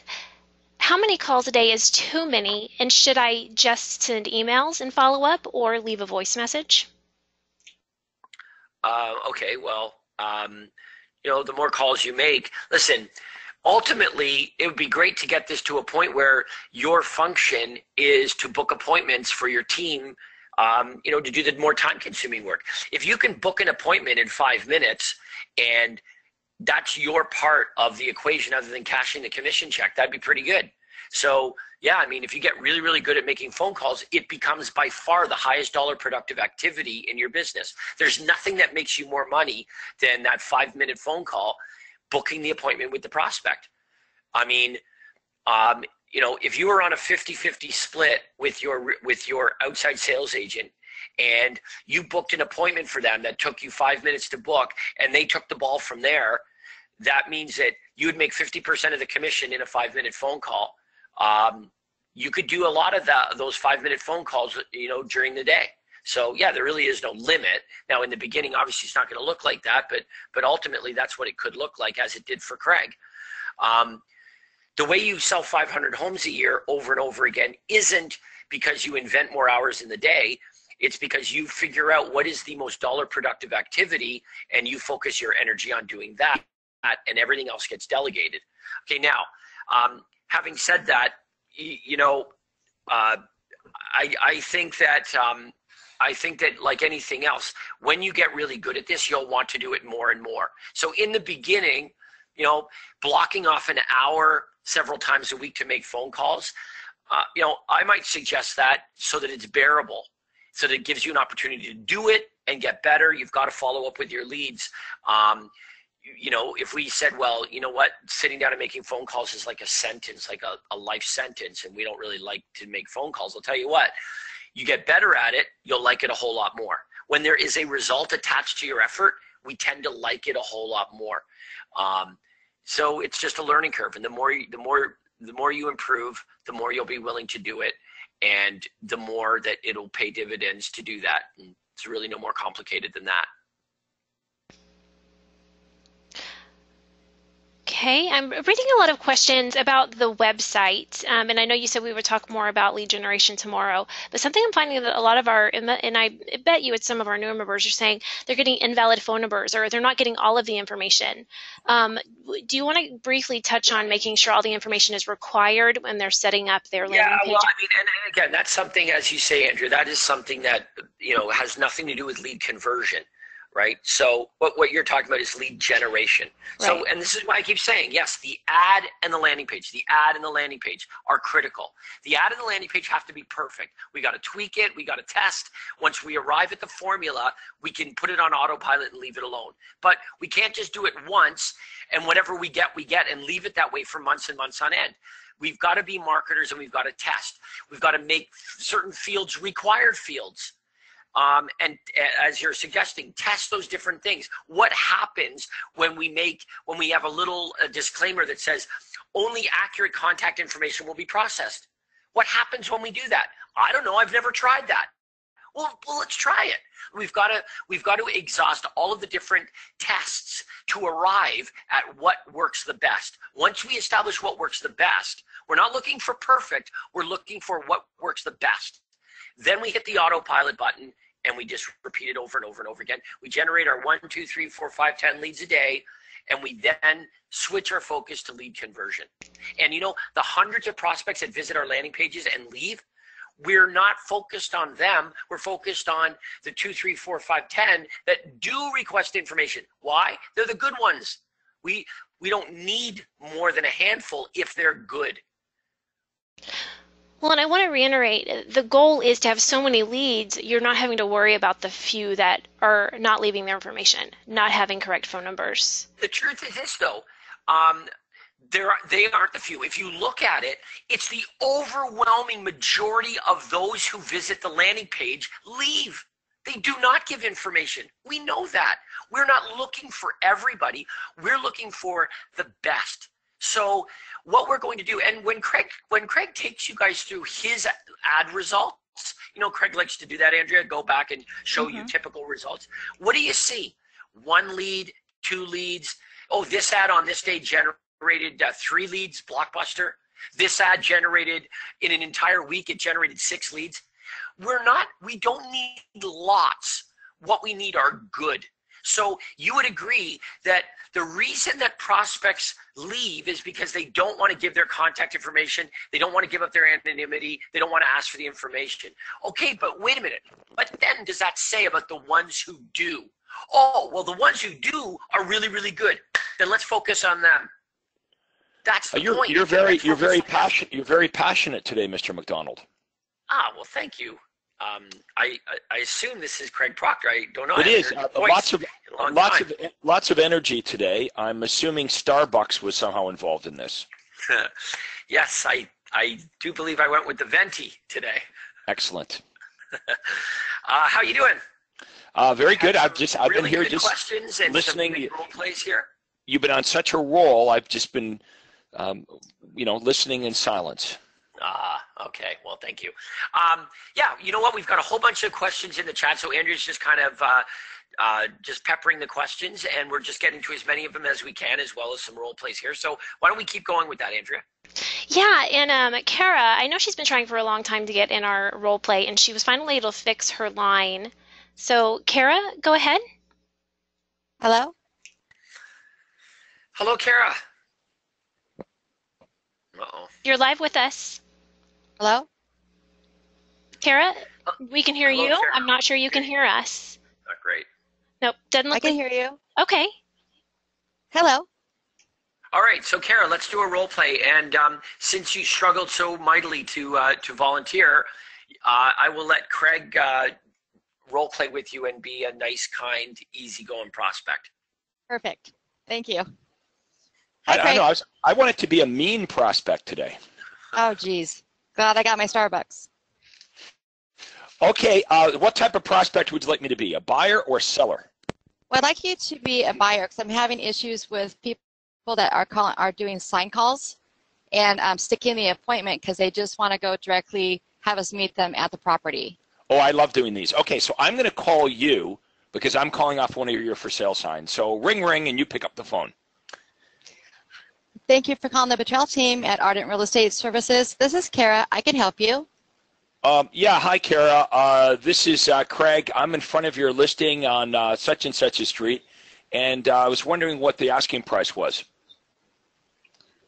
how many calls a day is too many, and should I just send emails and follow up or leave a voice message? Okay, well, the more calls you make, listen, ultimately, it would be great to get this to a point where your function is to book appointments for your team, to do the more time-consuming work. If you can book an appointment in 5 minutes and that's your part of the equation other than cashing the commission check, that'd be pretty good. So, yeah, I mean, if you get really, really good at making phone calls, it becomes by far the highest dollar productive activity in your business. There's nothing that makes you more money than that 5-minute phone call, booking the appointment with the prospect. I mean, if you were on a 50-50 split with your outside sales agent and you booked an appointment for them that took you 5 minutes to book and they took the ball from there, that means that you would make 50% of the commission in a 5-minute phone call. You could do a lot of those 5-minute phone calls, during the day. So yeah, there really is no limit. Now in the beginning, obviously it's not going to look like that, but ultimately that's what it could look like, as it did for Craig. The way you sell 500 homes a year over and over again isn't because you invent more hours in the day. It's because you figure out what is the most dollar productive activity and you focus your energy on doing that, and everything else gets delegated. Okay, now, having said that, I think that like anything else, when you get really good at this, you'll want to do it more and more. So in the beginning, blocking off an hour several times a week to make phone calls, I might suggest that so that it's bearable, so that it gives you an opportunity to do it and get better. You've got to follow up with your leads. If we said, well, you know what, sitting down and making phone calls is like a sentence, like a life sentence, and we don't really like to make phone calls, I'll tell you what, you get better at it, you'll like it a whole lot more. When there is a result attached to your effort, we tend to like it a whole lot more. So it's just a learning curve, and the more you improve, the more you'll be willing to do it, and the more that it'll pay dividends to do that. And it's really no more complicated than that. Okay, I'm reading a lot of questions about the website, and I know you said we would talk more about lead generation tomorrow, but something I'm finding that a lot of and I bet you it's some of our newer members are saying they're getting invalid phone numbers or they're not getting all of the information. Do you want to briefly touch on making sure all the information is required when they're setting up their landing page? Well, I mean, and again, that's something, as you say, Andrew, that is something that, has nothing to do with lead conversion. Right. So what you're talking about is lead generation. Right. So, and this is why I keep saying, yes, the ad and the landing page are critical. The ad and the landing page have to be perfect. We got to tweak it. We got to test. Once we arrive at the formula, we can put it on autopilot and leave it alone. But we can't just do it once and whatever we get and leave it that way for months and months on end. We've got to be marketers and we've got to test. We've got to make certain fields required fields. And as you're suggesting, test those different things. What happens when we have a little disclaimer that says only accurate contact information will be processed? What happens when we do that? I don't know. I've never tried that. Well, let's try it. We've got to exhaust all of the different tests to arrive at what works the best. Once we establish what works the best, we're not looking for perfect. We're looking for what works the best. Then we hit the autopilot button and we just repeat it over and over and over again. We generate our 1, 2, 3, 4, 5, 10 leads a day, and we then switch our focus to lead conversion. And the hundreds of prospects that visit our landing pages and leave, we're not focused on them. We're focused on the 2, 3, 4, 5, 10 that do request information. Why? They're the good ones. We don't need more than a handful if they're good. Well, and I want to reiterate, the goal is to have so many leads, you're not having to worry about the few that are not leaving their information, not having correct phone numbers. The truth is this, though. They aren't the few. If you look at it, it's the overwhelming majority of those who visit the landing page leave. They do not give information. We know that. We're not looking for everybody. We're looking for the best. So what we're going to do, and when Craig takes you guys through his ad results, Craig likes to do that, Andrea, go back and show you typical results. What do you see? 1 lead, 2 leads. Oh, this ad on this day generated 3 leads, blockbuster. This ad generated, in an entire week, it generated 6 leads. We don't need lots. What we need are good. So you would agree that the reason that prospects leave is because they don't want to give their contact information. They don't want to give up their anonymity. They don't want to ask for the information. Okay, but wait a minute. What then does that say about the ones who do? Oh, well, the ones who do are really, really good. Then let's focus on them. That's the point. You're very passionate today, Mr. McDonald. Well, thank you. I assume this is Craig Proctor. I don't know. It is. Lots of energy today. I'm assuming Starbucks was somehow involved in this. Yes, I do believe I went with the venti today. Excellent. How you doing? Very good. I've really been here just questions and listening. Some role plays here. You've been on such a roll. I've just been, listening in silence. Okay. Well, thank you. Yeah, you know what? We've got a whole bunch of questions in the chat, so Andrew's just kind of just peppering the questions, and we're just getting to as many of them as we can, as well as some role plays here. So why don't we keep going with that, Andrea? Yeah, and Kara, I know she's been trying for a long time to get in our role play, and she was finally able to fix her line. So, Kara, go ahead. Hello? Hello, Kara. Uh-oh. You're live with us. Hello? Kara, we can hear Hello, you. Kara. I'm not sure you can hear us. Not great. Nope, doesn't look I can like... hear you. Okay. Hello? All right, so Kara, let's do a role play. And since you struggled so mightily to volunteer, I will let Craig role play with you and be a nice, kind, easygoing prospect. Perfect. Thank you. Hi, I know. Craig. I want it to be a mean prospect today. Oh, geez. Glad I got my Starbucks. Okay. What type of prospect would you like me to be? A buyer or seller? Well, I'd like you to be a buyer because I'm having issues with people that are doing sign calls and sticking the appointment because they just want to go directly have us meet them at the property. Oh, I love doing these. Okay, so I'm going to call you because I'm calling off one of your for sale signs. So ring, ring, and you pick up the phone. Thank you for calling the Betrayal team at Ardent Real Estate Services. This is Kara. I can help you. Yeah, hi, Kara. This is Craig. I'm in front of your listing on such and such a street, and I was wondering what the asking price was.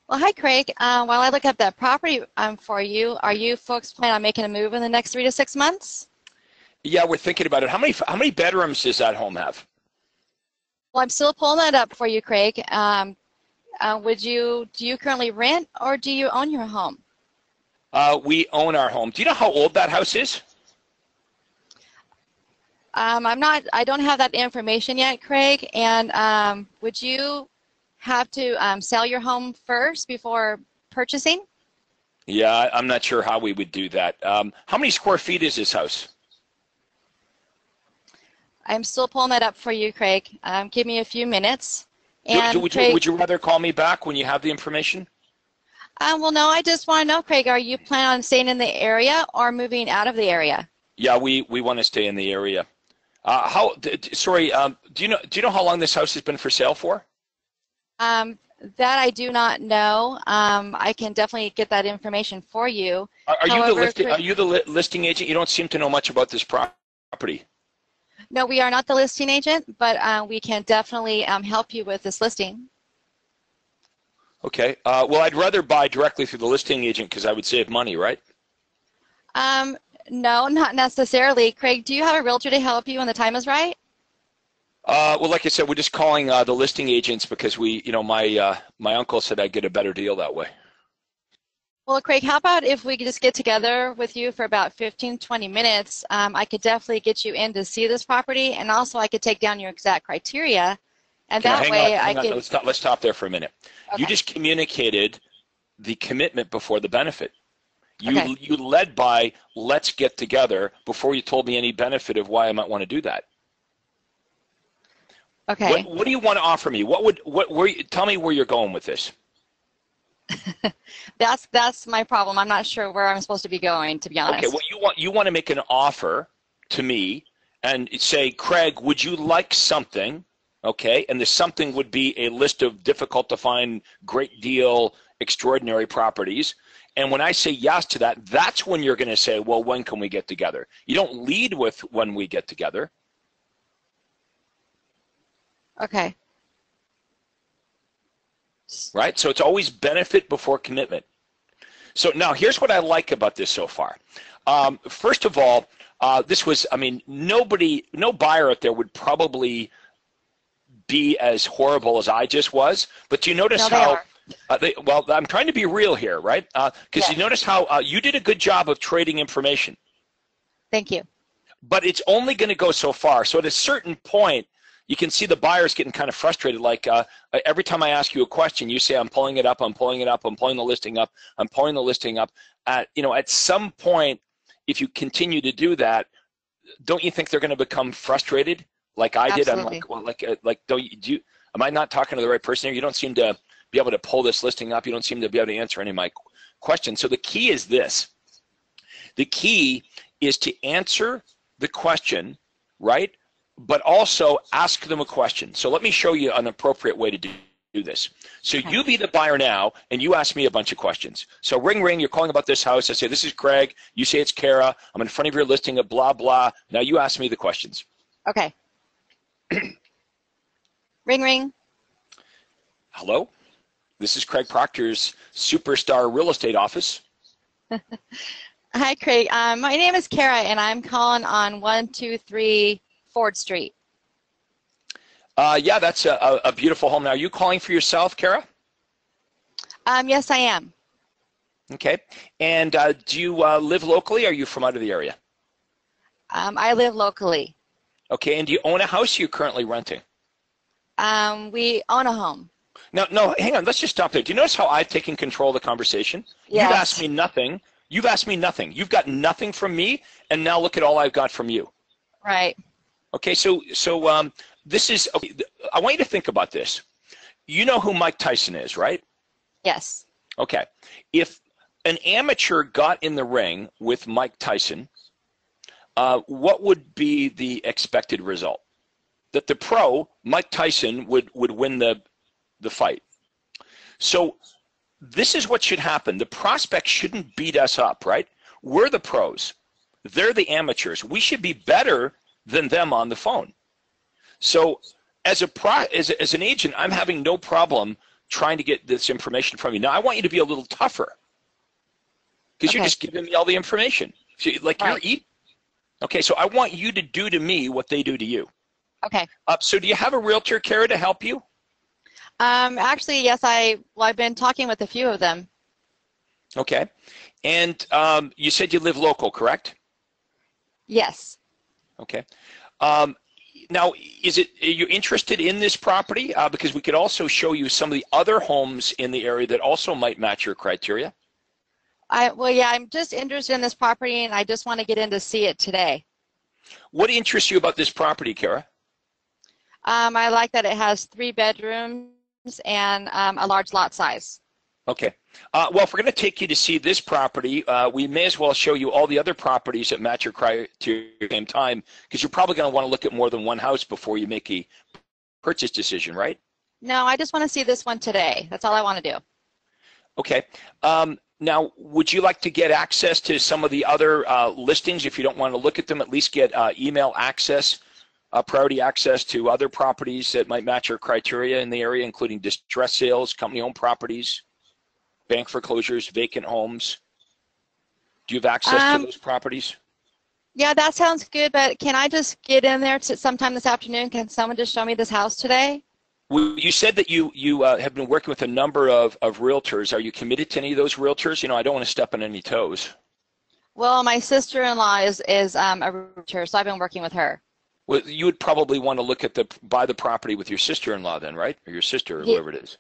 Well, hi, Craig. While I look up that property for you, are you folks planning on making a move in the next 3 to 6 months? Yeah, we're thinking about it. How many bedrooms does that home have? Well, I'm still pulling that up for you, Craig. Do you currently rent or do you own your home? We own our home. Do you know how old that house is? I don't have that information yet, Craig. And would you have to sell your home first before purchasing? Yeah, I'm not sure how we would do that. How many square feet is this house? I'm still pulling that up for you, Craig. Give me a few minutes. And Craig, would you rather call me back when you have the information? Well, no, I just want to know, Craig, are you planning on staying in the area or moving out of the area? Yeah, we want to stay in the area. Do you know how long this house has been for sale for? That I do not know. I can definitely get that information for you. Are you the listing agent? You don't seem to know much about this property. No, we are not the listing agent, but we can definitely help you with this listing. Okay. Well, I'd rather buy directly through the listing agent because I would save money, right? No, not necessarily. Craig, do you have a realtor to help you when the time is right? Well, like I said, we're just calling the listing agents because my uncle said I'd get a better deal that way. Well, Craig, how about if we could just get together with you for about 15, 20 minutes? I could definitely get you in to see this property, and also I could take down your exact criteria, and that way I could... Let's stop there for a minute. Okay. You just communicated the commitment before the benefit. Okay. You led by let's get together before you told me any benefit of why I might want to do that. Okay. What do you want to offer me? Tell me where you're going with this. That's my problem. I'm not sure where I'm supposed to be going, to be honest. Okay, well, you want to make an offer to me and say, Craig, would you like something? Okay, and the something would be a list of difficult to find, great deal, extraordinary properties. And when I say yes to that, that's when you're going to say, well, when can we get together? You don't lead with when we get together. Okay. Right? So it's always benefit before commitment. So now here's what I like about this so far. First of all, no buyer out there would probably be as horrible as I just was. But do you notice how, I'm trying to be real here, right? Because you notice how you did a good job of trading information. Thank you. But it's only going to go so far. So at a certain point, you can see the buyers getting kind of frustrated. Like every time I ask you a question, you say, I'm pulling it up, I'm pulling it up, I'm pulling the listing up, I'm pulling the listing up. At some point, if you continue to do that, don't you think they're going to become frustrated like I did? Absolutely. I'm like, am I not talking to the right person here? You don't seem to be able to pull this listing up. You don't seem to be able to answer any of my questions. So the key is this. The key is to answer the question, right? But also ask them a question. So let me show you an appropriate way to do this. So you be the buyer now, and you ask me a bunch of questions. So ring, ring, you're calling about this house. I say, this is Craig. You say it's Kara. I'm in front of your listing of blah, blah. Now you ask me the questions. Okay. Ring, ring. Hello? This is Craig Proctor's Superstar Real Estate Office. Hi, Craig. My name is Kara, and I'm calling on 123 Ford Street. Yeah, that's a beautiful home. Now, are you calling for yourself, Kara? Yes, I am. Okay. And do you live locally, or are you from out of the area? I live locally. Okay. And do you own a house, or are you currently renting? We own a home. No, hang on. Let's just stop there. Do you notice how I've taken control of the conversation? Yes. You've asked me nothing. You've asked me nothing. You've got nothing from me, and now look at all I've got from you. Right. Okay, so this is, okay, I want you to think about this. You know who Mike Tyson is, right? Yes. Okay. If an amateur got in the ring with Mike Tyson, what would be the expected result? That the pro, Mike Tyson, would win the fight. So this is what should happen. The prospect shouldn't beat us up, right? We're the pros. They're the amateurs. We should be better than them on the phone. So as an agent, I'm having no problem trying to get this information from you. Now, I want you to be a little tougher because you're just giving me all the information. So, like you're eating. Okay, so I want you to do to me what they do to you. Okay. So do you have a realtor, Kara, to help you? Actually, yes, I've been talking with a few of them. Okay. And you said you live local, correct? Yes. Okay. Now, are you interested in this property? Because we could also show you some of the other homes in the area that also might match your criteria. Well, yeah, I'm just interested in this property, and I just want to get in to see it today. What interests you about this property, Kara? I like that it has 3 bedrooms and a large lot size. Okay. Well, if we're going to take you to see this property, we may as well show you all the other properties that match your criteria at the same time, because you're probably going to want to look at more than one house before you make a purchase decision, right? No, I just want to see this one today. That's all I want to do. Okay. Now, would you like to get access to some of the other listings? If you don't want to look at them, at least get email access, priority access to other properties that might match your criteria in the area, including distress sales, company-owned properties, bank foreclosures, vacant homes. Do you have access to those properties? Yeah, that sounds good, but can I just get in there sometime this afternoon? Can someone just show me this house today? Well, you said that you have been working with a number of realtors. Are you committed to any of those realtors? You know, I don't want to step on any toes. Well, my sister-in-law is a realtor, so I've been working with her. Well, you would probably want to look at buy the property with your sister-in-law then, right? Or your sister, or whoever it is.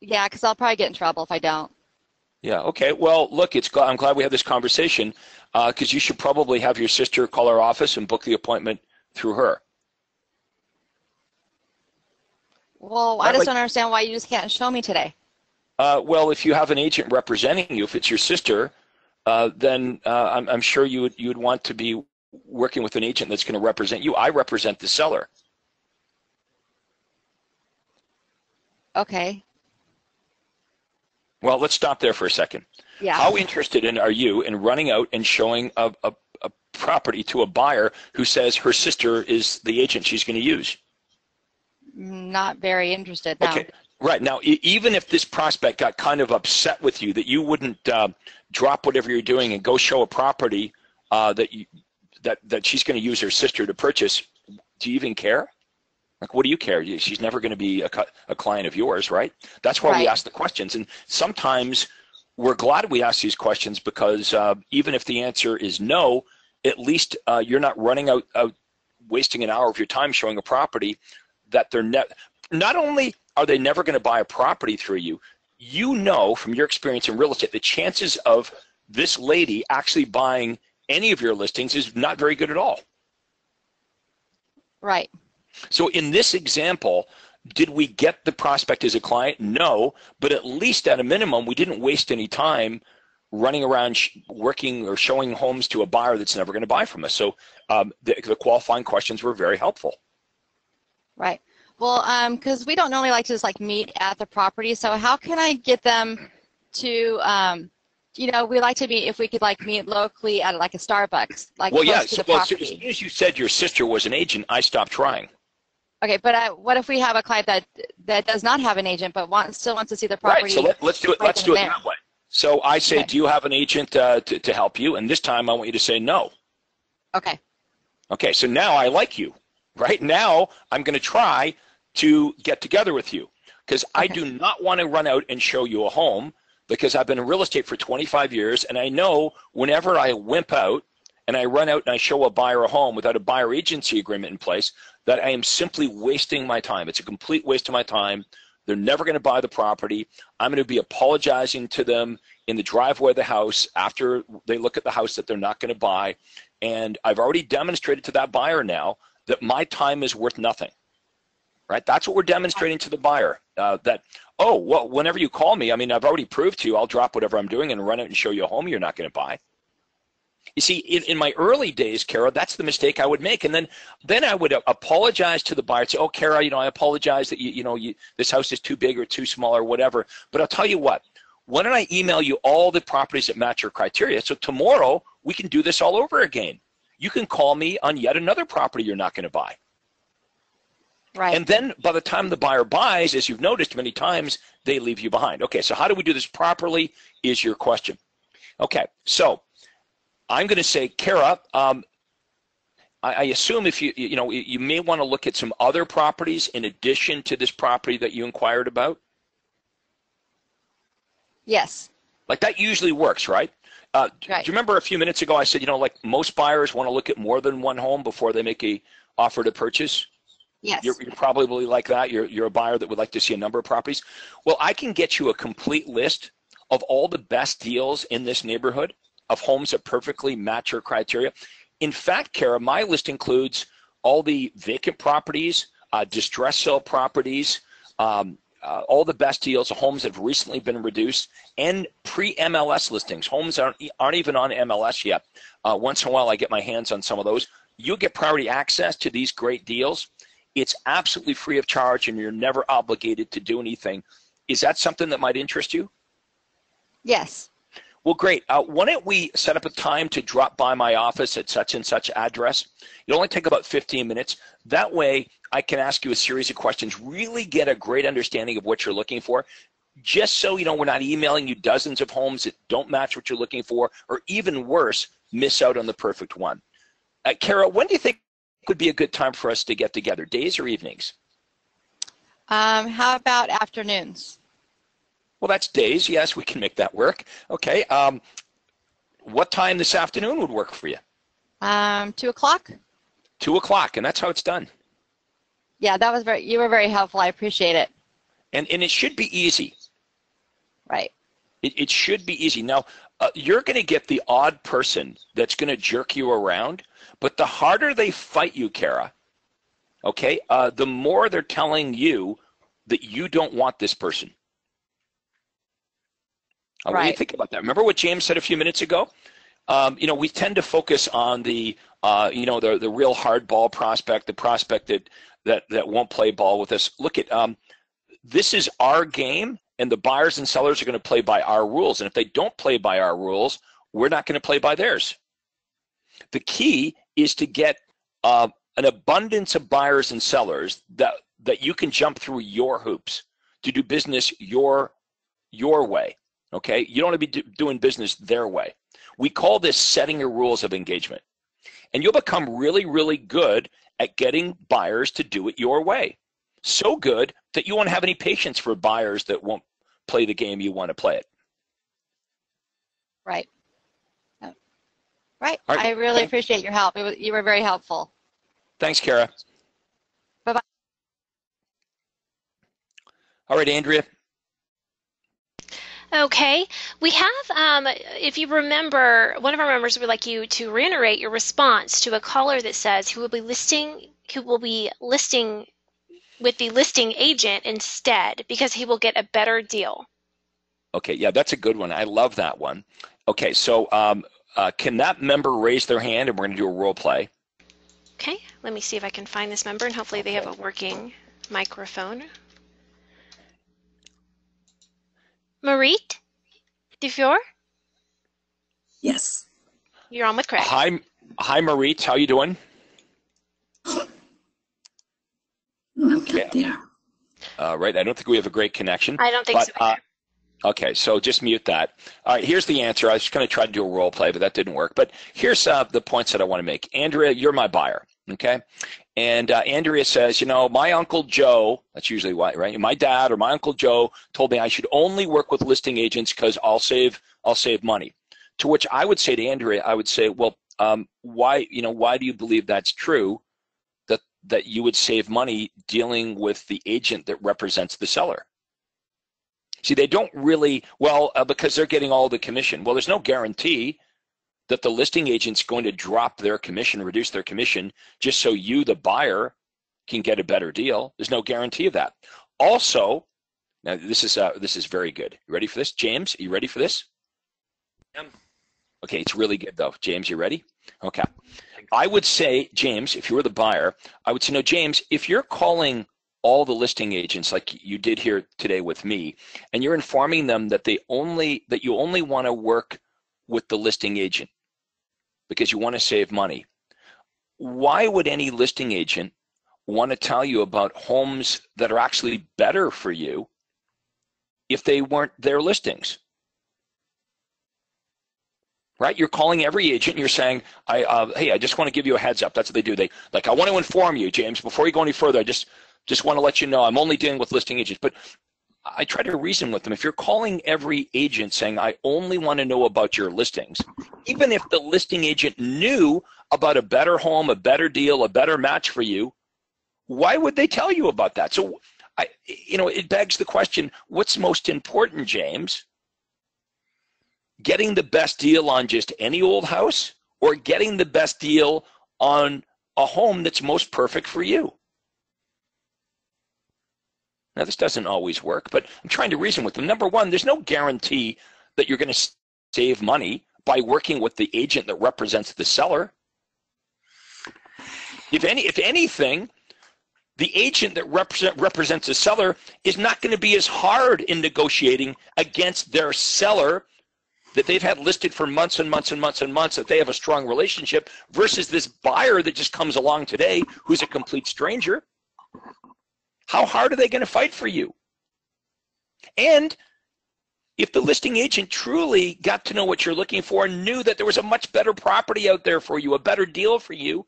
Yeah, because I'll probably get in trouble if I don't. Yeah, okay. Well, look, I'm glad we had this conversation because you should probably have your sister call our office and book the appointment through her. Well, I just don't understand why you just can't show me today. Well, if you have an agent representing you, if it's your sister, then I'm sure you would want to be working with an agent that's going to represent you. I represent the seller. Okay. Well, let's stop there for a second. Yeah. How interested are you in running out and showing a property to a buyer who says her sister is the agent she's going to use? Not very interested, no. Okay, right. Now, even if this prospect got kind of upset with you that you wouldn't drop whatever you're doing and go show a property that she's going to use her sister to purchase, do you even care? Like, what do you care? She's never going to be a client of yours, right? That's why we ask the questions. And sometimes we're glad we ask these questions because even if the answer is no, at least you're not running out wasting an hour of your time showing a property that they're not only are they never going to buy a property through you, you know from your experience in real estate, the chances of this lady actually buying any of your listings is not very good at all. Right. So in this example, did we get the prospect as a client? No, but at least at a minimum, we didn't waste any time running around working or showing homes to a buyer that's never going to buy from us. So the qualifying questions were very helpful. Right. Well, because we don't normally like to just like meet at the property. So how can I get them to, you know, we like to meet if we could like meet locally at like a Starbucks, like close to the property. As soon as you said your sister was an agent, I stopped trying. Okay, but what if we have a client that does not have an agent but still wants to see the property? Right. So let's do it. Let's do it that way. So I say, okay. Do you have an agent to help you? And this time I want you to say no. Okay. Okay. So now I like you. Right now, I'm going to try to get together with you because I do not want to run out and show you a home because I've been in real estate for 25 years and I know whenever I wimp out and I run out and I show a buyer a home without a buyer agency agreement in place that I am simply wasting my time. It's a complete waste of my time. They're never going to buy the property. I'm going to be apologizing to them in the driveway of the house after they look at the house that they're not going to buy. And I've already demonstrated to that buyer now that my time is worth nothing, right? That's what we're demonstrating to the buyer, that, oh, well, whenever you call me, I mean, I've already proved to you, I'll drop whatever I'm doing and run out and show you a home you're not going to buy. You see, in my early days, Kara, that's the mistake I would make. And then I would apologize to the buyer and say, oh, Kara, I apologize that this house is too big or too small or whatever. But I'll tell you what, why don't I email you all the properties that match your criteria? So tomorrow we can do this all over again. You can call me on yet another property you're not going to buy. Right. And then by the time the buyer buys, as you've noticed many times, they leave you behind. Okay, so how do we do this properly is your question. Okay, so I'm going to say, Kara, I assume if you may want to look at some other properties in addition to this property that you inquired about. Yes. Like that usually works, right? Right. Do you remember a few minutes ago I said, like most buyers want to look at more than one home before they make a offer to purchase? Yes. You're probably like that. You're a buyer that would like to see a number of properties. Well, I can get you a complete list of all the best deals in this neighborhood of homes that perfectly match your criteria. In fact, Kara, my list includes all the vacant properties, distress sale properties, all the best deals, homes that have recently been reduced, and pre-MLS listings. Homes aren't even on MLS yet. Once in a while, I get my hands on some of those. You'll get priority access to these great deals. It's absolutely free of charge, and you're never obligated to do anything. Is that something that might interest you? Yes. Well, great. Why don't we set up a time to drop by my office at such and such address? It'll only take about 15 minutes. That way, I can ask you a series of questions, really get a great understanding of what you're looking for, just so we're not emailing you dozens of homes that don't match what you're looking for, or even worse, miss out on the perfect one. Kara, when do you think would be a good time for us to get together, days or evenings? How about afternoons? Well, that's days. Yes, we can make that work. Okay. What time this afternoon would work for you? 2 o'clock? 2 o'clock, and that's how it's done. Yeah, you were very helpful. I appreciate it. And it should be easy. Right. It should be easy. Now, you're going to get the odd person that's going to jerk you around, but the harder they fight you, Kara, okay, the more they're telling you that you don't want this person. What do you think about that? Remember what James said a few minutes ago? We tend to focus on the real hardball prospect, the prospect that won't play ball with us. Look at this is our game, and the buyers and sellers are going to play by our rules. And if they don't play by our rules, we're not going to play by theirs. The key is to get an abundance of buyers and sellers that you can jump through your hoops to do business your way. Okay, you don't want to be doing business their way. We call this setting your rules of engagement. And you'll become really, really good at getting buyers to do it your way. So good that you won't have any patience for buyers that won't play the game you want to play it. Right. Right. I really appreciate your help. You were very helpful. Thanks, Kara. Bye-bye. All right, Andrea. Okay, we have, if you remember, one of our members would like you to reiterate your response to a caller that says who will be listing with the listing agent instead because he will get a better deal. Okay, yeah, that's a good one. I love that one. Okay, so can that member raise their hand, and we're going to do a role play? Okay, let me see if I can find this member, and hopefully they have a working microphone. Marit Dufour? Yes. You're on with Craig. Hi, Marit. How you doing? I'm good there. Right. I don't think we have a great connection. I don't think so either. Okay, so just mute that. All right, here's the answer. I was going to try to do a role play, but that didn't work. But here's the points that I want to make. Andrea, you're my buyer, okay? And Andrea says, my Uncle Joe, that's usually why, right? My dad or my Uncle Joe told me I should only work with listing agents because I'll save money. To which I would say to Andrea, I would say, well, why do you believe that's true, that you would save money dealing with the agent that represents the seller? See, they don't really, because they're getting all the commission. Well, there's no guarantee that the listing agent's going to drop their commission, reduce their commission, just so you, the buyer, can get a better deal. There's no guarantee of that. Also, now this is very good. You ready for this? James, are you ready for this? Okay, it's really good though. James, you ready? Okay. I would say, James, if you were the buyer, I would say, no, James, if you're calling all the listing agents like you did here today with me, and you're informing them that you only want to work with the listing agent because you want to save money, why would any listing agent want to tell you about homes that are actually better for you if they weren't their listings? Right? You're calling every agent and you're saying, hey, I just want to give you a heads up. That's what they do. I want to inform you, James, before you go any further, I just want to let you know I'm only dealing with listing agents. But I try to reason with them. If you're calling every agent saying, I only want to know about your listings, even if the listing agent knew about a better home, a better deal, a better match for you, why would they tell you about that? So, it begs the question, what's most important, James? Getting the best deal on just any old house, or getting the best deal on a home that's most perfect for you? Now, this doesn't always work, but I'm trying to reason with them. Number one, there's no guarantee that you're going to save money by working with the agent that represents the seller. If anything, the agent that represents the seller is not going to be as hard in negotiating against their seller that they've had listed for months and months and months and months, that they have a strong relationship, versus this buyer that just comes along today who's a complete stranger. How hard are they going to fight for you? And if the listing agent truly got to know what you're looking for and knew that there was a much better property out there for you, a better deal for you,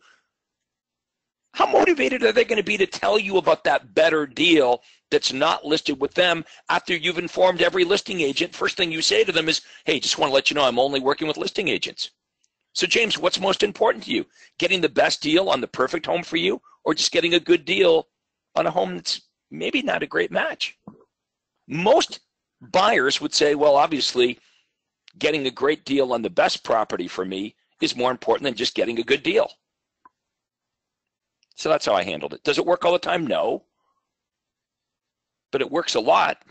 how motivated are they going to be to tell you about that better deal that's not listed with them after you've informed every listing agent? First thing you say to them is, hey, just want to let you know I'm only working with listing agents. So James, what's most important to you? Getting the best deal on the perfect home for you, or just getting a good deal on a home that's maybe not a great match? Most buyers would say, well, obviously, getting a great deal on the best property for me is more important than just getting a good deal. So that's how I handled it. Does it work all the time? No. But it works a lot.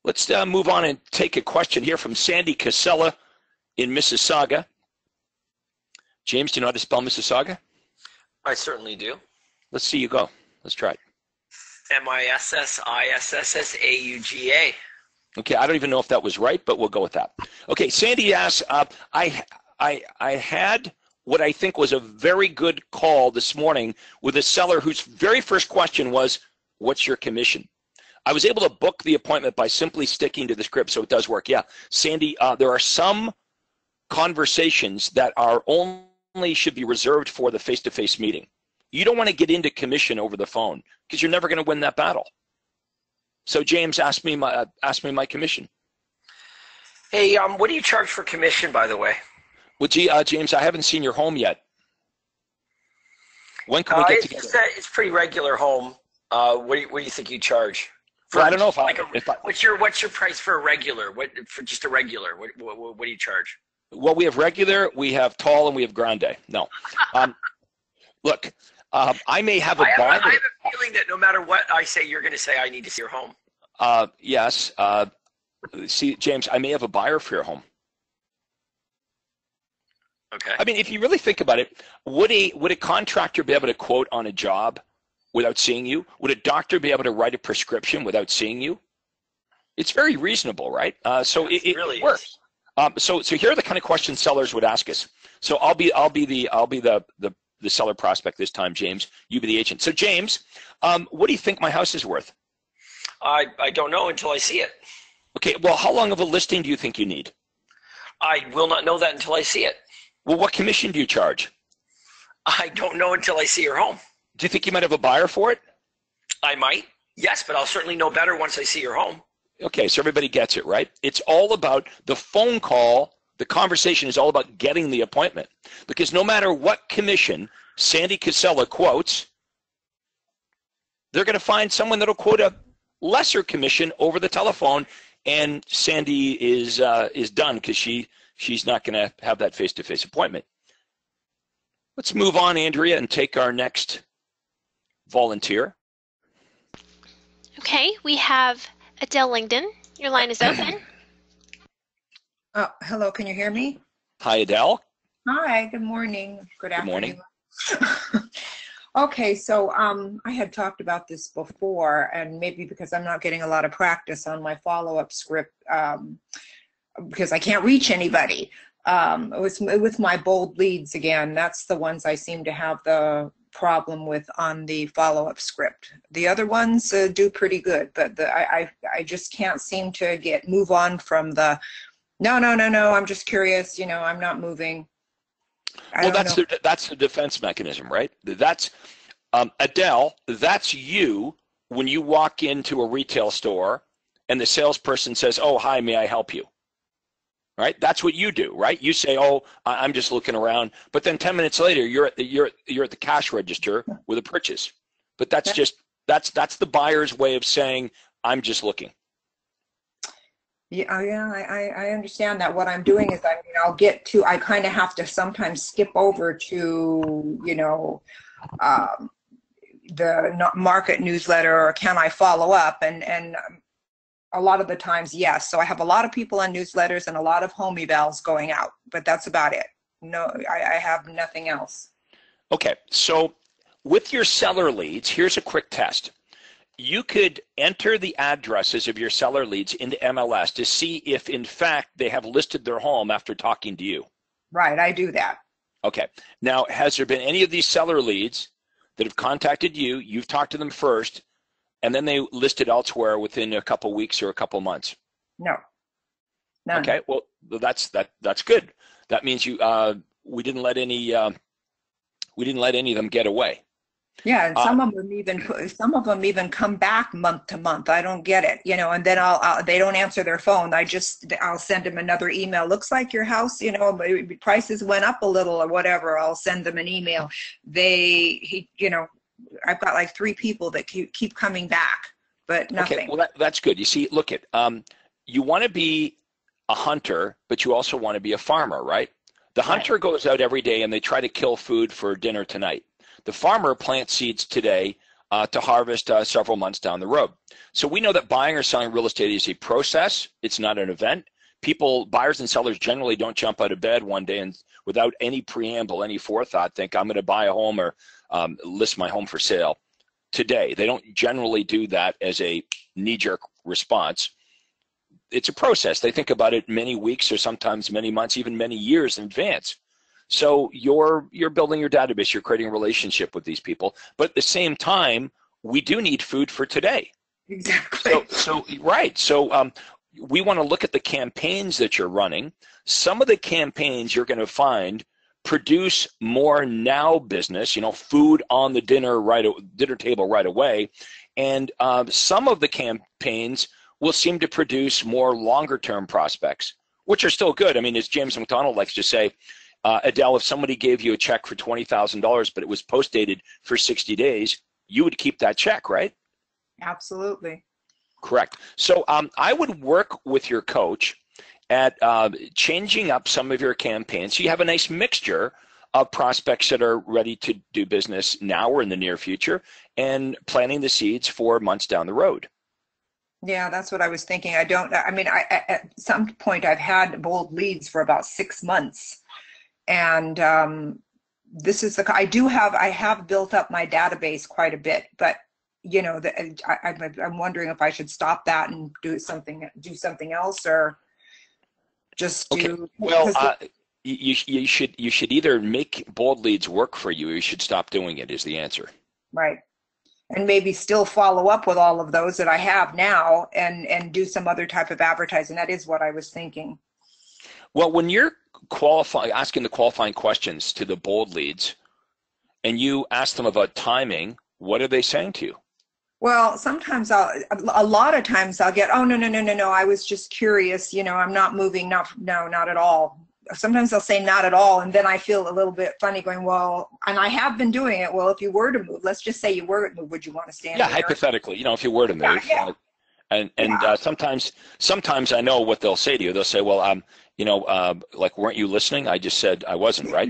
Let's move on and take a question here from Sandy Casella in Mississauga. James, do you know how to spell Mississauga? I certainly do. Let's see you go. Let's try it. Mississauga. Okay, I don't even know if that was right, but we'll go with that. Okay, Sandy asks, I had what I think was a very good call this morning with a seller whose very first question was, what's your commission? I was able to book the appointment by simply sticking to the script, so it does work. Yeah, Sandy, there are some conversations that are only should be reserved for the face-to-face meeting. You don't want to get into commission over the phone because you're never going to win that battle. So James, ask me my commission. Hey, what do you charge for commission, by the way? Well, James, I haven't seen your home yet. When can we get together? It's pretty regular home. What do you think you charge? Well, I don't know if what's your price for a regular? For just a regular? What do you charge? Well, we have regular, we have tall, and we have grande. No, look, I may have a buyer. I have a feeling that no matter what I say, you're going to say I need to see your home. Yes. See, James, I may have a buyer for your home. Okay. I mean, if you really think about it, would a contractor be able to quote on a job without seeing you? Would a doctor be able to write a prescription without seeing you? It's very reasonable, right? So it really works. So here are the kind of questions sellers would ask us. So I'll be the seller prospect this time, James. You be the agent. So James, what do you think my house is worth? I don't know until I see it. Okay. Well, how long of a listing do you think you need? I will not know that until I see it. Well, what commission do you charge? I don't know until I see your home. Do you think you might have a buyer for it? I might. Yes, but I'll certainly know better once I see your home. Okay, so everybody gets it, right? It's all about the phone call. The conversation is all about getting the appointment. Because no matter what commission Sandy Casella quotes, they're going to find someone that'll quote a lesser commission over the telephone, and Sandy is done because she's not going to have that face-to-face appointment. Let's move on, Andrea, and take our next volunteer. Okay, we have Adele Langdon. Your line is open. Hello, can you hear me? Hi, Adele. Hi, good morning. Good Good morning. afternoon. Okay, so I had talked about this before, and maybe because I'm not getting a lot of practice on my follow-up script, because I can't reach anybody. It was with my bold leads again. That's the ones I seem to have the problem with on the follow-up script. The other ones do pretty good, but I just can't seem to move on from the no, no, no, no. I'm just curious. I'm not moving. Well, that's the defense mechanism, right? That's Adele. That's you when you walk into a retail store and the salesperson says, "Oh, hi, may I help you?" Right? That's what you do, right? You say, "Oh, I'm just looking around," but then 10 minutes later, you're at the cash register with a purchase. But that's the buyer's way of saying, "I'm just looking." Yeah, I understand that. What I'm doing is I kind of have to sometimes skip over to, the market newsletter, or can I follow up? And a lot of the times, yes. So I have a lot of people on newsletters and a lot of home evals going out, but that's about it. No, I have nothing else. Okay, so with your seller leads, here's a quick test. You could enter the addresses of your seller leads into MLS to see if, in fact, they have listed their home after talking to you. Right, I do that. Okay. Now, has there been any of these seller leads that have contacted you, you've talked to them first, and then they listed elsewhere within a couple weeks or a couple months? No. None. Okay. Well, that's good. That means we didn't let any of them get away. Yeah, and some of them even come back month to month. I don't get it, and then they don't answer their phone. I'll send them another email. Looks like your house, prices went up a little or whatever. I'll send them an email. I've got like 3 people that keep coming back, but nothing. Okay, well that's good. You see, look at you want to be a hunter, but you also want to be a farmer, right? The hunter goes out every day and they try to kill food for dinner tonight. The farmer plants seeds today to harvest several months down the road. So we know that buying or selling real estate is a process. It's not an event. Buyers and sellers generally don't jump out of bed one day and without any preamble, any forethought, think I'm going to buy a home or list my home for sale today. They don't generally do that as a knee-jerk response. It's a process. They think about it many weeks or sometimes many months, even many years in advance. So you're building your database, you're creating a relationship with these people, but at the same time, we do need food for today. Exactly. So right. So we want to look at the campaigns that you're running. Some of the campaigns you're going to find produce more now business, food on the dinner table right away, and some of the campaigns will seem to produce more longer term prospects, which are still good. I mean, as James McDonald likes to say, Adele, if somebody gave you a check for $20,000, but it was post dated for 60 days, you would keep that check, right? Absolutely. Correct. So I would work with your coach at changing up some of your campaigns. So you have a nice mixture of prospects that are ready to do business now or in the near future and planting the seeds for months down the road. Yeah, that's what I was thinking. At some point I've had bold leads for about 6 months. And this is I have built up my database quite a bit, but I'm wondering if I should stop that and do something else, or just do. Okay. Well, you should either make bold leads work for you, or you should stop doing it. Is the answer. Right. And maybe still follow up with all of those that I have now, and do some other type of advertising. That is what I was thinking. Well, when you're asking the qualifying questions to the bold leads, and you ask them about timing, what are they saying to you? Well, sometimes a lot of times I'll get, oh, no, I was just curious, I'm not moving, no, not at all. Sometimes they'll say not at all, and then I feel a little bit funny going, well, and I have been doing it, well, if you were to move, let's just say you were to move, would you want to stand there? Hypothetically, if you were to move. Yeah. Sometimes I know what they'll say to you. They'll say, well, like, weren't you listening? I just said I wasn't, right?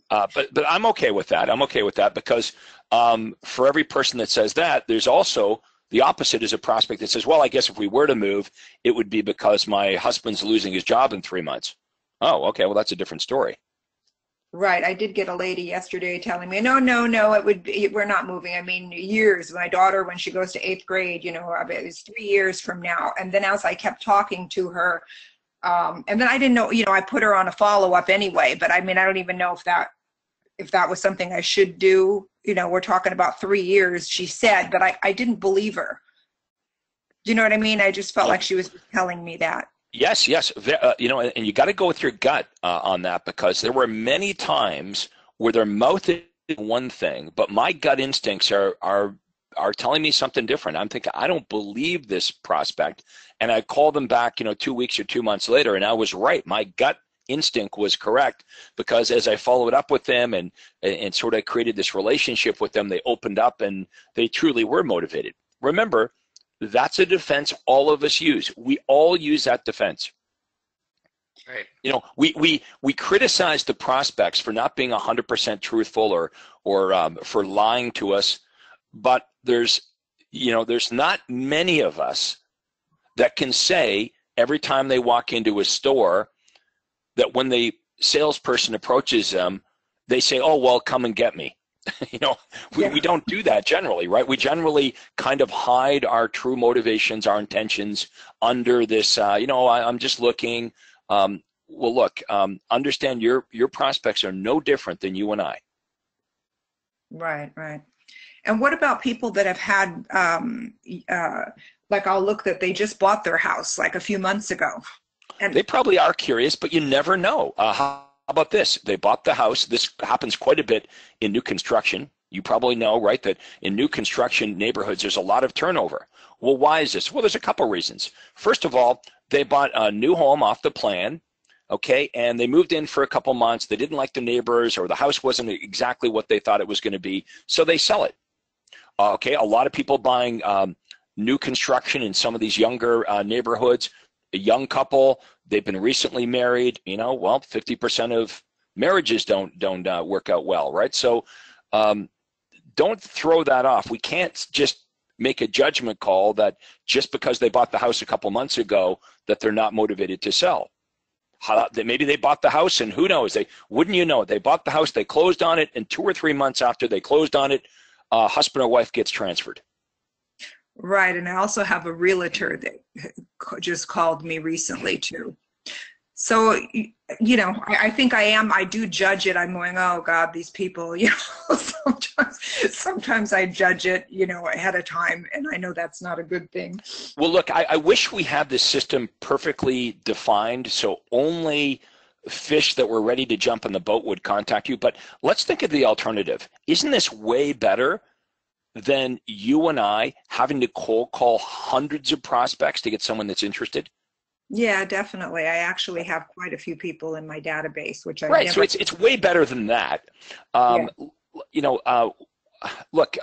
But I'm okay with that. I'm okay with that because for every person that says that, there's also The opposite is a prospect that says, well, I guess if we were to move, it would be because my husband's losing his job in 3 months. Oh, okay, well, that's a different story. Right. I did get a lady yesterday telling me, no, no, no, it would be, we're not moving. I mean, years. My daughter, when she goes to 8th grade, you know, it's 3 years from now. And then as I kept talking to her, and then I didn't know, you know, I put her on a follow-up anyway, but I mean, I don't even know if that was something I should do. You know, we're talking about 3 years, she said, but I didn't believe her. Do you know what I mean? I just felt like she was telling me that. Yes, yes. You know, and you got to go with your gut on that, because there were many times where their mouth is one thing, but my gut instincts are telling me something different. I'm thinking, I don't believe this prospect. And I called them back, you know, 2 weeks or 2 months later, and I was right. My gut instinct was correct, because as I followed up with them and sort of created this relationship with them, they opened up and they truly were motivated. Remember, that's a defense all of us use. We all use that defense. Right. You know, we criticize the prospects for not being 100% truthful or for lying to us, but there's not many of us that can say every time they walk into a store that when the salesperson approaches them, they say, "Oh, well, come and get me." You know, we don't do that generally, right? We generally kind of hide our true motivations, our intentions under this, you know, I'm just looking. Well, look, understand your prospects are no different than you and I. Right, right. And what about people that have had, like I'll look that they just bought their house like a few months ago. And they probably are curious, but you never know. How about this? They bought the house. This happens quite a bit in new construction. You probably know, right, that in new construction neighborhoods, there's a lot of turnover. Well, why is this? Well, there's a couple reasons. First of all, they bought a new home off the plan, okay, and they moved in for a couple months. They didn't like the neighbors, or the house wasn't exactly what they thought it was going to be, so they sell it. Okay, a lot of people buying new construction in some of these younger neighborhoods, a young couple, they've been recently married, you know, well, 50% of marriages don't work out well, right? So don't throw that off. We can't just make a judgment call that just because they bought the house a couple months ago that they're not motivated to sell. Maybe they bought the house, and who knows? Wouldn't you know it? They bought the house, they closed on it, and 2 or 3 months after they closed on it, husband or wife gets transferred. right, and I also have a realtor that just called me recently too. So, you know, I think I do judge it. I'm going, oh God, these people, you know, sometimes I judge it, you know, ahead of time, and I know that's not a good thing. Well, look, I wish we had this system perfectly defined, so only fish that were ready to jump in the boat would contact you. But let's think of the alternative. Isn't this way better than you and I having to cold call hundreds of prospects to get someone that's interested? Yeah, definitely. I actually have quite a few people in my database, which I right. Never... So it's way better than that. You know, look,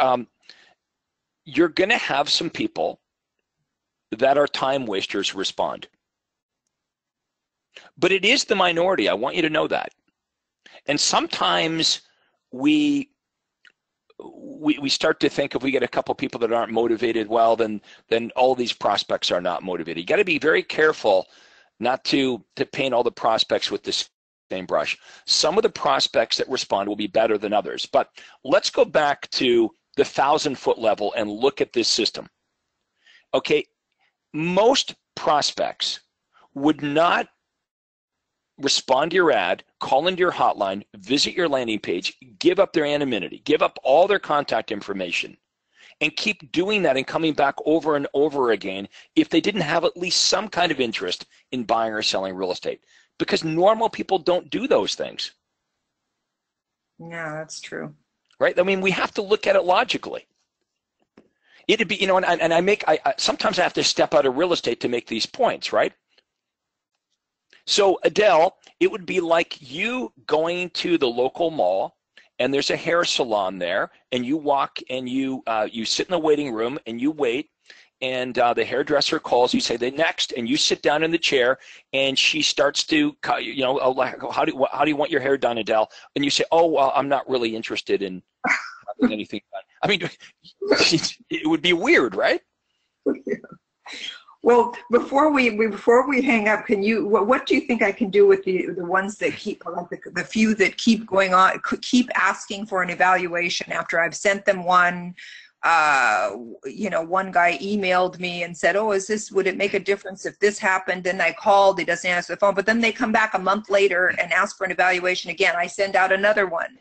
you're going to have some people that are time wasters respond, but it is the minority. I want you to know that. And sometimes we start to think if we get a couple people that aren't motivated, well, then all these prospects are not motivated. You got to be very careful not to paint all the prospects with the same brush. Some of the prospects that respond will be better than others. But let's go back to the 1,000-foot level and look at this system. Okay, most prospects would not respond to your ad, call into your hotline, visit your landing page, give up their anonymity, give up all their contact information, and keep doing that and coming back over and over again if they didn't have at least some kind of interest in buying or selling real estate. Because normal people don't do those things. Yeah, that's true. Right? I mean, we have to look at it logically. It'd be, you know, and I sometimes I have to step out of real estate to make these points, right? So Adele, it would be like you going to the local mall and there's a hair salon there, and you walk and you sit in the waiting room and you wait, and the hairdresser calls, you say the next, and you sit down in the chair, and she starts to, you know, how do you want your hair done, Adele? And you say, oh, well, I'm not really interested in having anything done. I mean, it would be weird, right? Well, before we hang up, can you what do you think I can do with the ones that keep, like the few that keep going on, keep asking for an evaluation after I've sent them one? One guy emailed me and said, "Oh, would it make a difference if this happened?" And I called, he doesn't answer the phone, but then they come back a month later and ask for an evaluation again. I send out another one.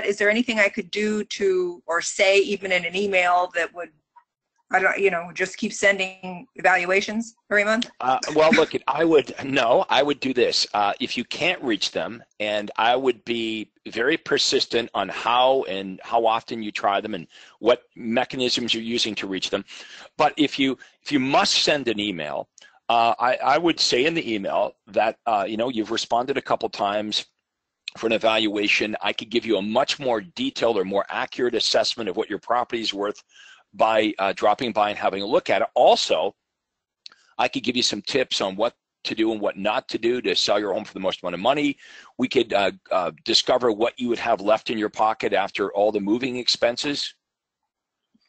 Is there anything I could do to, or say even in an email that would, I don't, just keep sending evaluations every month? Well, look, I would do this. If you can't reach them, and I would be very persistent on how and how often you try them and what mechanisms you're using to reach them. But if you must send an email, I would say in the email that, you've responded a couple times for an evaluation. I could give you a much more detailed or more accurate assessment of what your property is worth by dropping by and having a look at it. Also, I could give you some tips on what to do and what not to do to sell your home for the most amount of money. We could discover what you would have left in your pocket after all the moving expenses.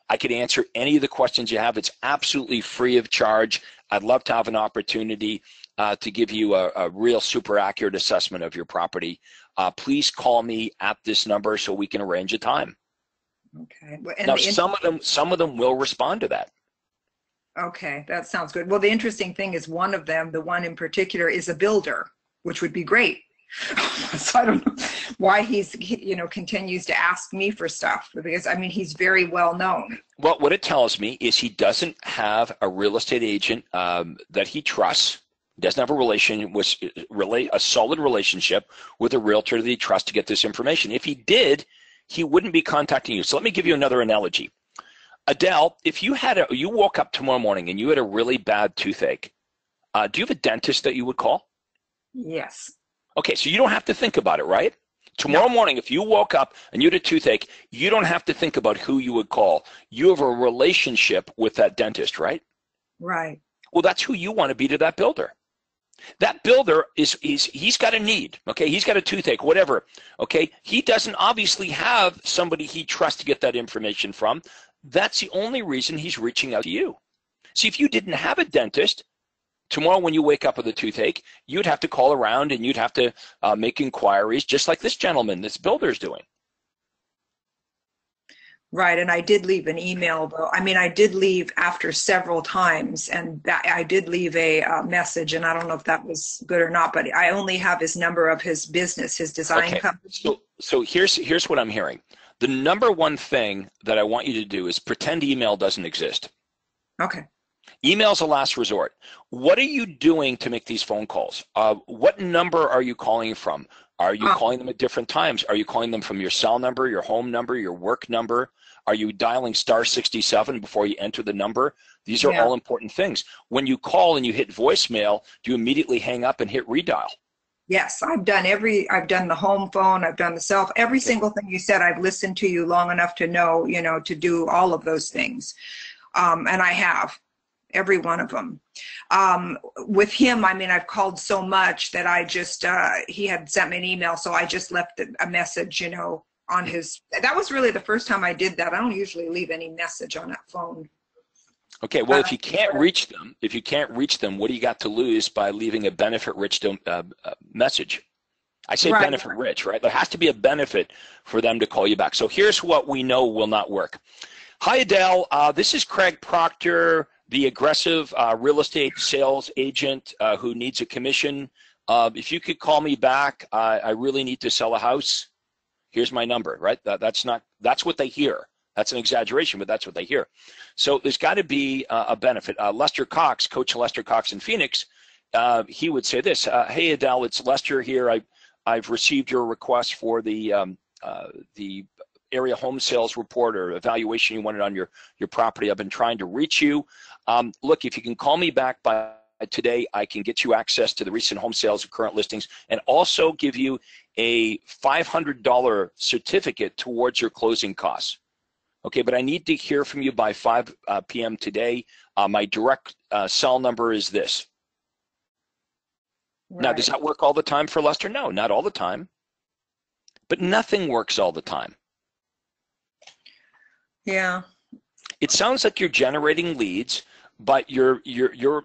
I could answer any of the questions you have. It's absolutely free of charge. I'd love to have an opportunity to give you a real super accurate assessment of your property. Please call me at this number so we can arrange a time. Okay. Now, some of them will respond to that. Okay, that sounds good. Well, the interesting thing is one of them, the one in particular, is a builder, which would be great. So I don't know why he continues to ask me for stuff, because I mean, he's very well known. Well, what it tells me is he doesn't have a real estate agent that he trusts. He doesn't have a solid relationship with a realtor that he trusts to get this information. If he did, he wouldn't be contacting you. So let me give you another analogy. Adele, if you woke up tomorrow morning and you had a really bad toothache, do you have a dentist that you would call? Yes. Okay, so you don't have to think about it, right? Tomorrow morning, if you woke up and you had a toothache, you don't have to think about who you would call. You have a relationship with that dentist, right? Right. Well, that's who you want to be to that builder. That builder he's got a need, okay? He's got a toothache, whatever, okay? He doesn't obviously have somebody he trusts to get that information from. That's the only reason he's reaching out to you. See, if you didn't have a dentist, tomorrow when you wake up with a toothache, you'd have to call around and you'd have to make inquiries, just like this gentleman, this builder's doing. Right, and I did leave an email, though. I mean, I did leave after several times, and I did leave a message, and I don't know if that was good or not, but I only have his number of his business, his design company. So here's what I'm hearing. The number one thing that I want you to do is pretend email doesn't exist. Okay. Email's a last resort. What are you doing to make these phone calls? What number are you calling from? Are you calling them at different times? Are you calling them from your cell number, your home number, your work number? Are you dialing *67 before you enter the number? These are all important things. When you call and you hit voicemail, do you immediately hang up and hit redial? Yes, I've done the home phone, I've done the cell, every single thing you said. I've listened to you long enough to know, to do all of those things. And I have. Every one of them. With him, I mean, I've called so much that I just, he had sent me an email, so I just left a message, on his, that was really the first time I did that. I don't usually leave any message on that phone. Okay, well, if you can't reach them, what do you got to lose by leaving a benefit-rich message? I say benefit-rich, right? There has to be a benefit for them to call you back. So here's what we know will not work. Hi, Adele. This is Craig Proctor, the aggressive real estate sales agent who needs a commission. If you could call me back, I really need to sell a house. Here's my number, right? That's what they hear. That's an exaggeration, but that's what they hear. So there's got to be a benefit. Lester Cox, Coach Lester Cox in Phoenix, he would say this, hey, Adele, it's Lester here. I've received your request for the area home sales report or evaluation you wanted on your property. I've been trying to reach you. Look, if you can call me back by today, I can get you access to the recent home sales and current listings and also give you a $500 certificate towards your closing costs. Okay, but I need to hear from you by 5 p.m. today. My direct cell number is this. Right. Now, does that work all the time for Lester? No, not all the time. But nothing works all the time. Yeah. It sounds like you're generating leads, but your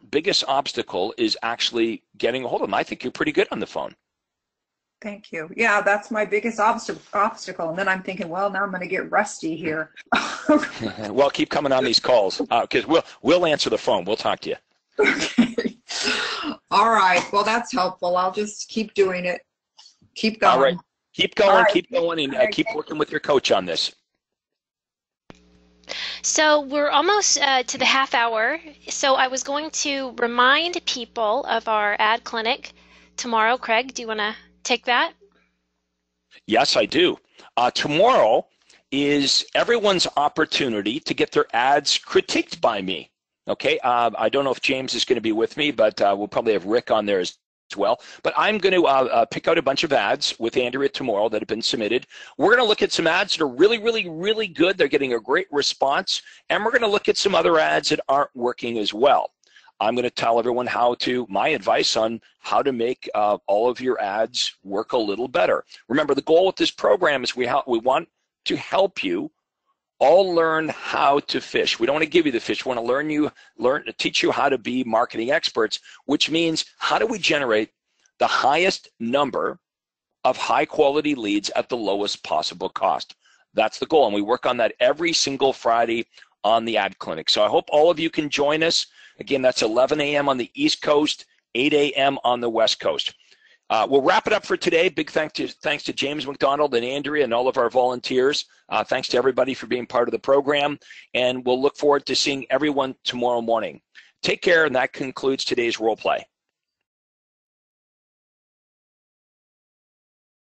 biggest obstacle is actually getting a hold of them. I think you're pretty good on the phone. Thank you. Yeah, that's my biggest obstacle. And then I'm thinking, well, now I'm going to get rusty here. Well, keep coming on these calls because we'll answer the phone. We'll talk to you. Okay. All right. Well, that's helpful. I'll just keep doing it. Keep going. All right. Keep going. All right. Keep going, and keep working with your coach on this. So we're almost to the half hour. So I was going to remind people of our ad clinic tomorrow. Craig, do you want to take that? Yes, I do. Tomorrow is everyone's opportunity to get their ads critiqued by me. Okay, I don't know if James is going to be with me, but we'll probably have Rick on there as well. But I'm going to pick out a bunch of ads with Andrea tomorrow that have been submitted. We're going to look at some ads that are really, really, really good. They're getting a great response. And we're going to look at some other ads that aren't working as well. I'm going to tell everyone my advice on how to make all of your ads work a little better. Remember, the goal with this program is we want to help you all learn how to fish. We don't want to give you the fish. We want to teach you how to be marketing experts, which means how do we generate the highest number of high quality leads at the lowest possible cost. That's the goal, and we work on that every single Friday on the ad clinic. So I hope all of you can join us. Again, that's 11 a.m. on the East Coast, 8 a.m. on the West Coast. We'll wrap it up for today. Big thanks to James McDonald and Andrea and all of our volunteers. Thanks to everybody for being part of the program. And we'll look forward to seeing everyone tomorrow morning. Take care, and that concludes today's role play.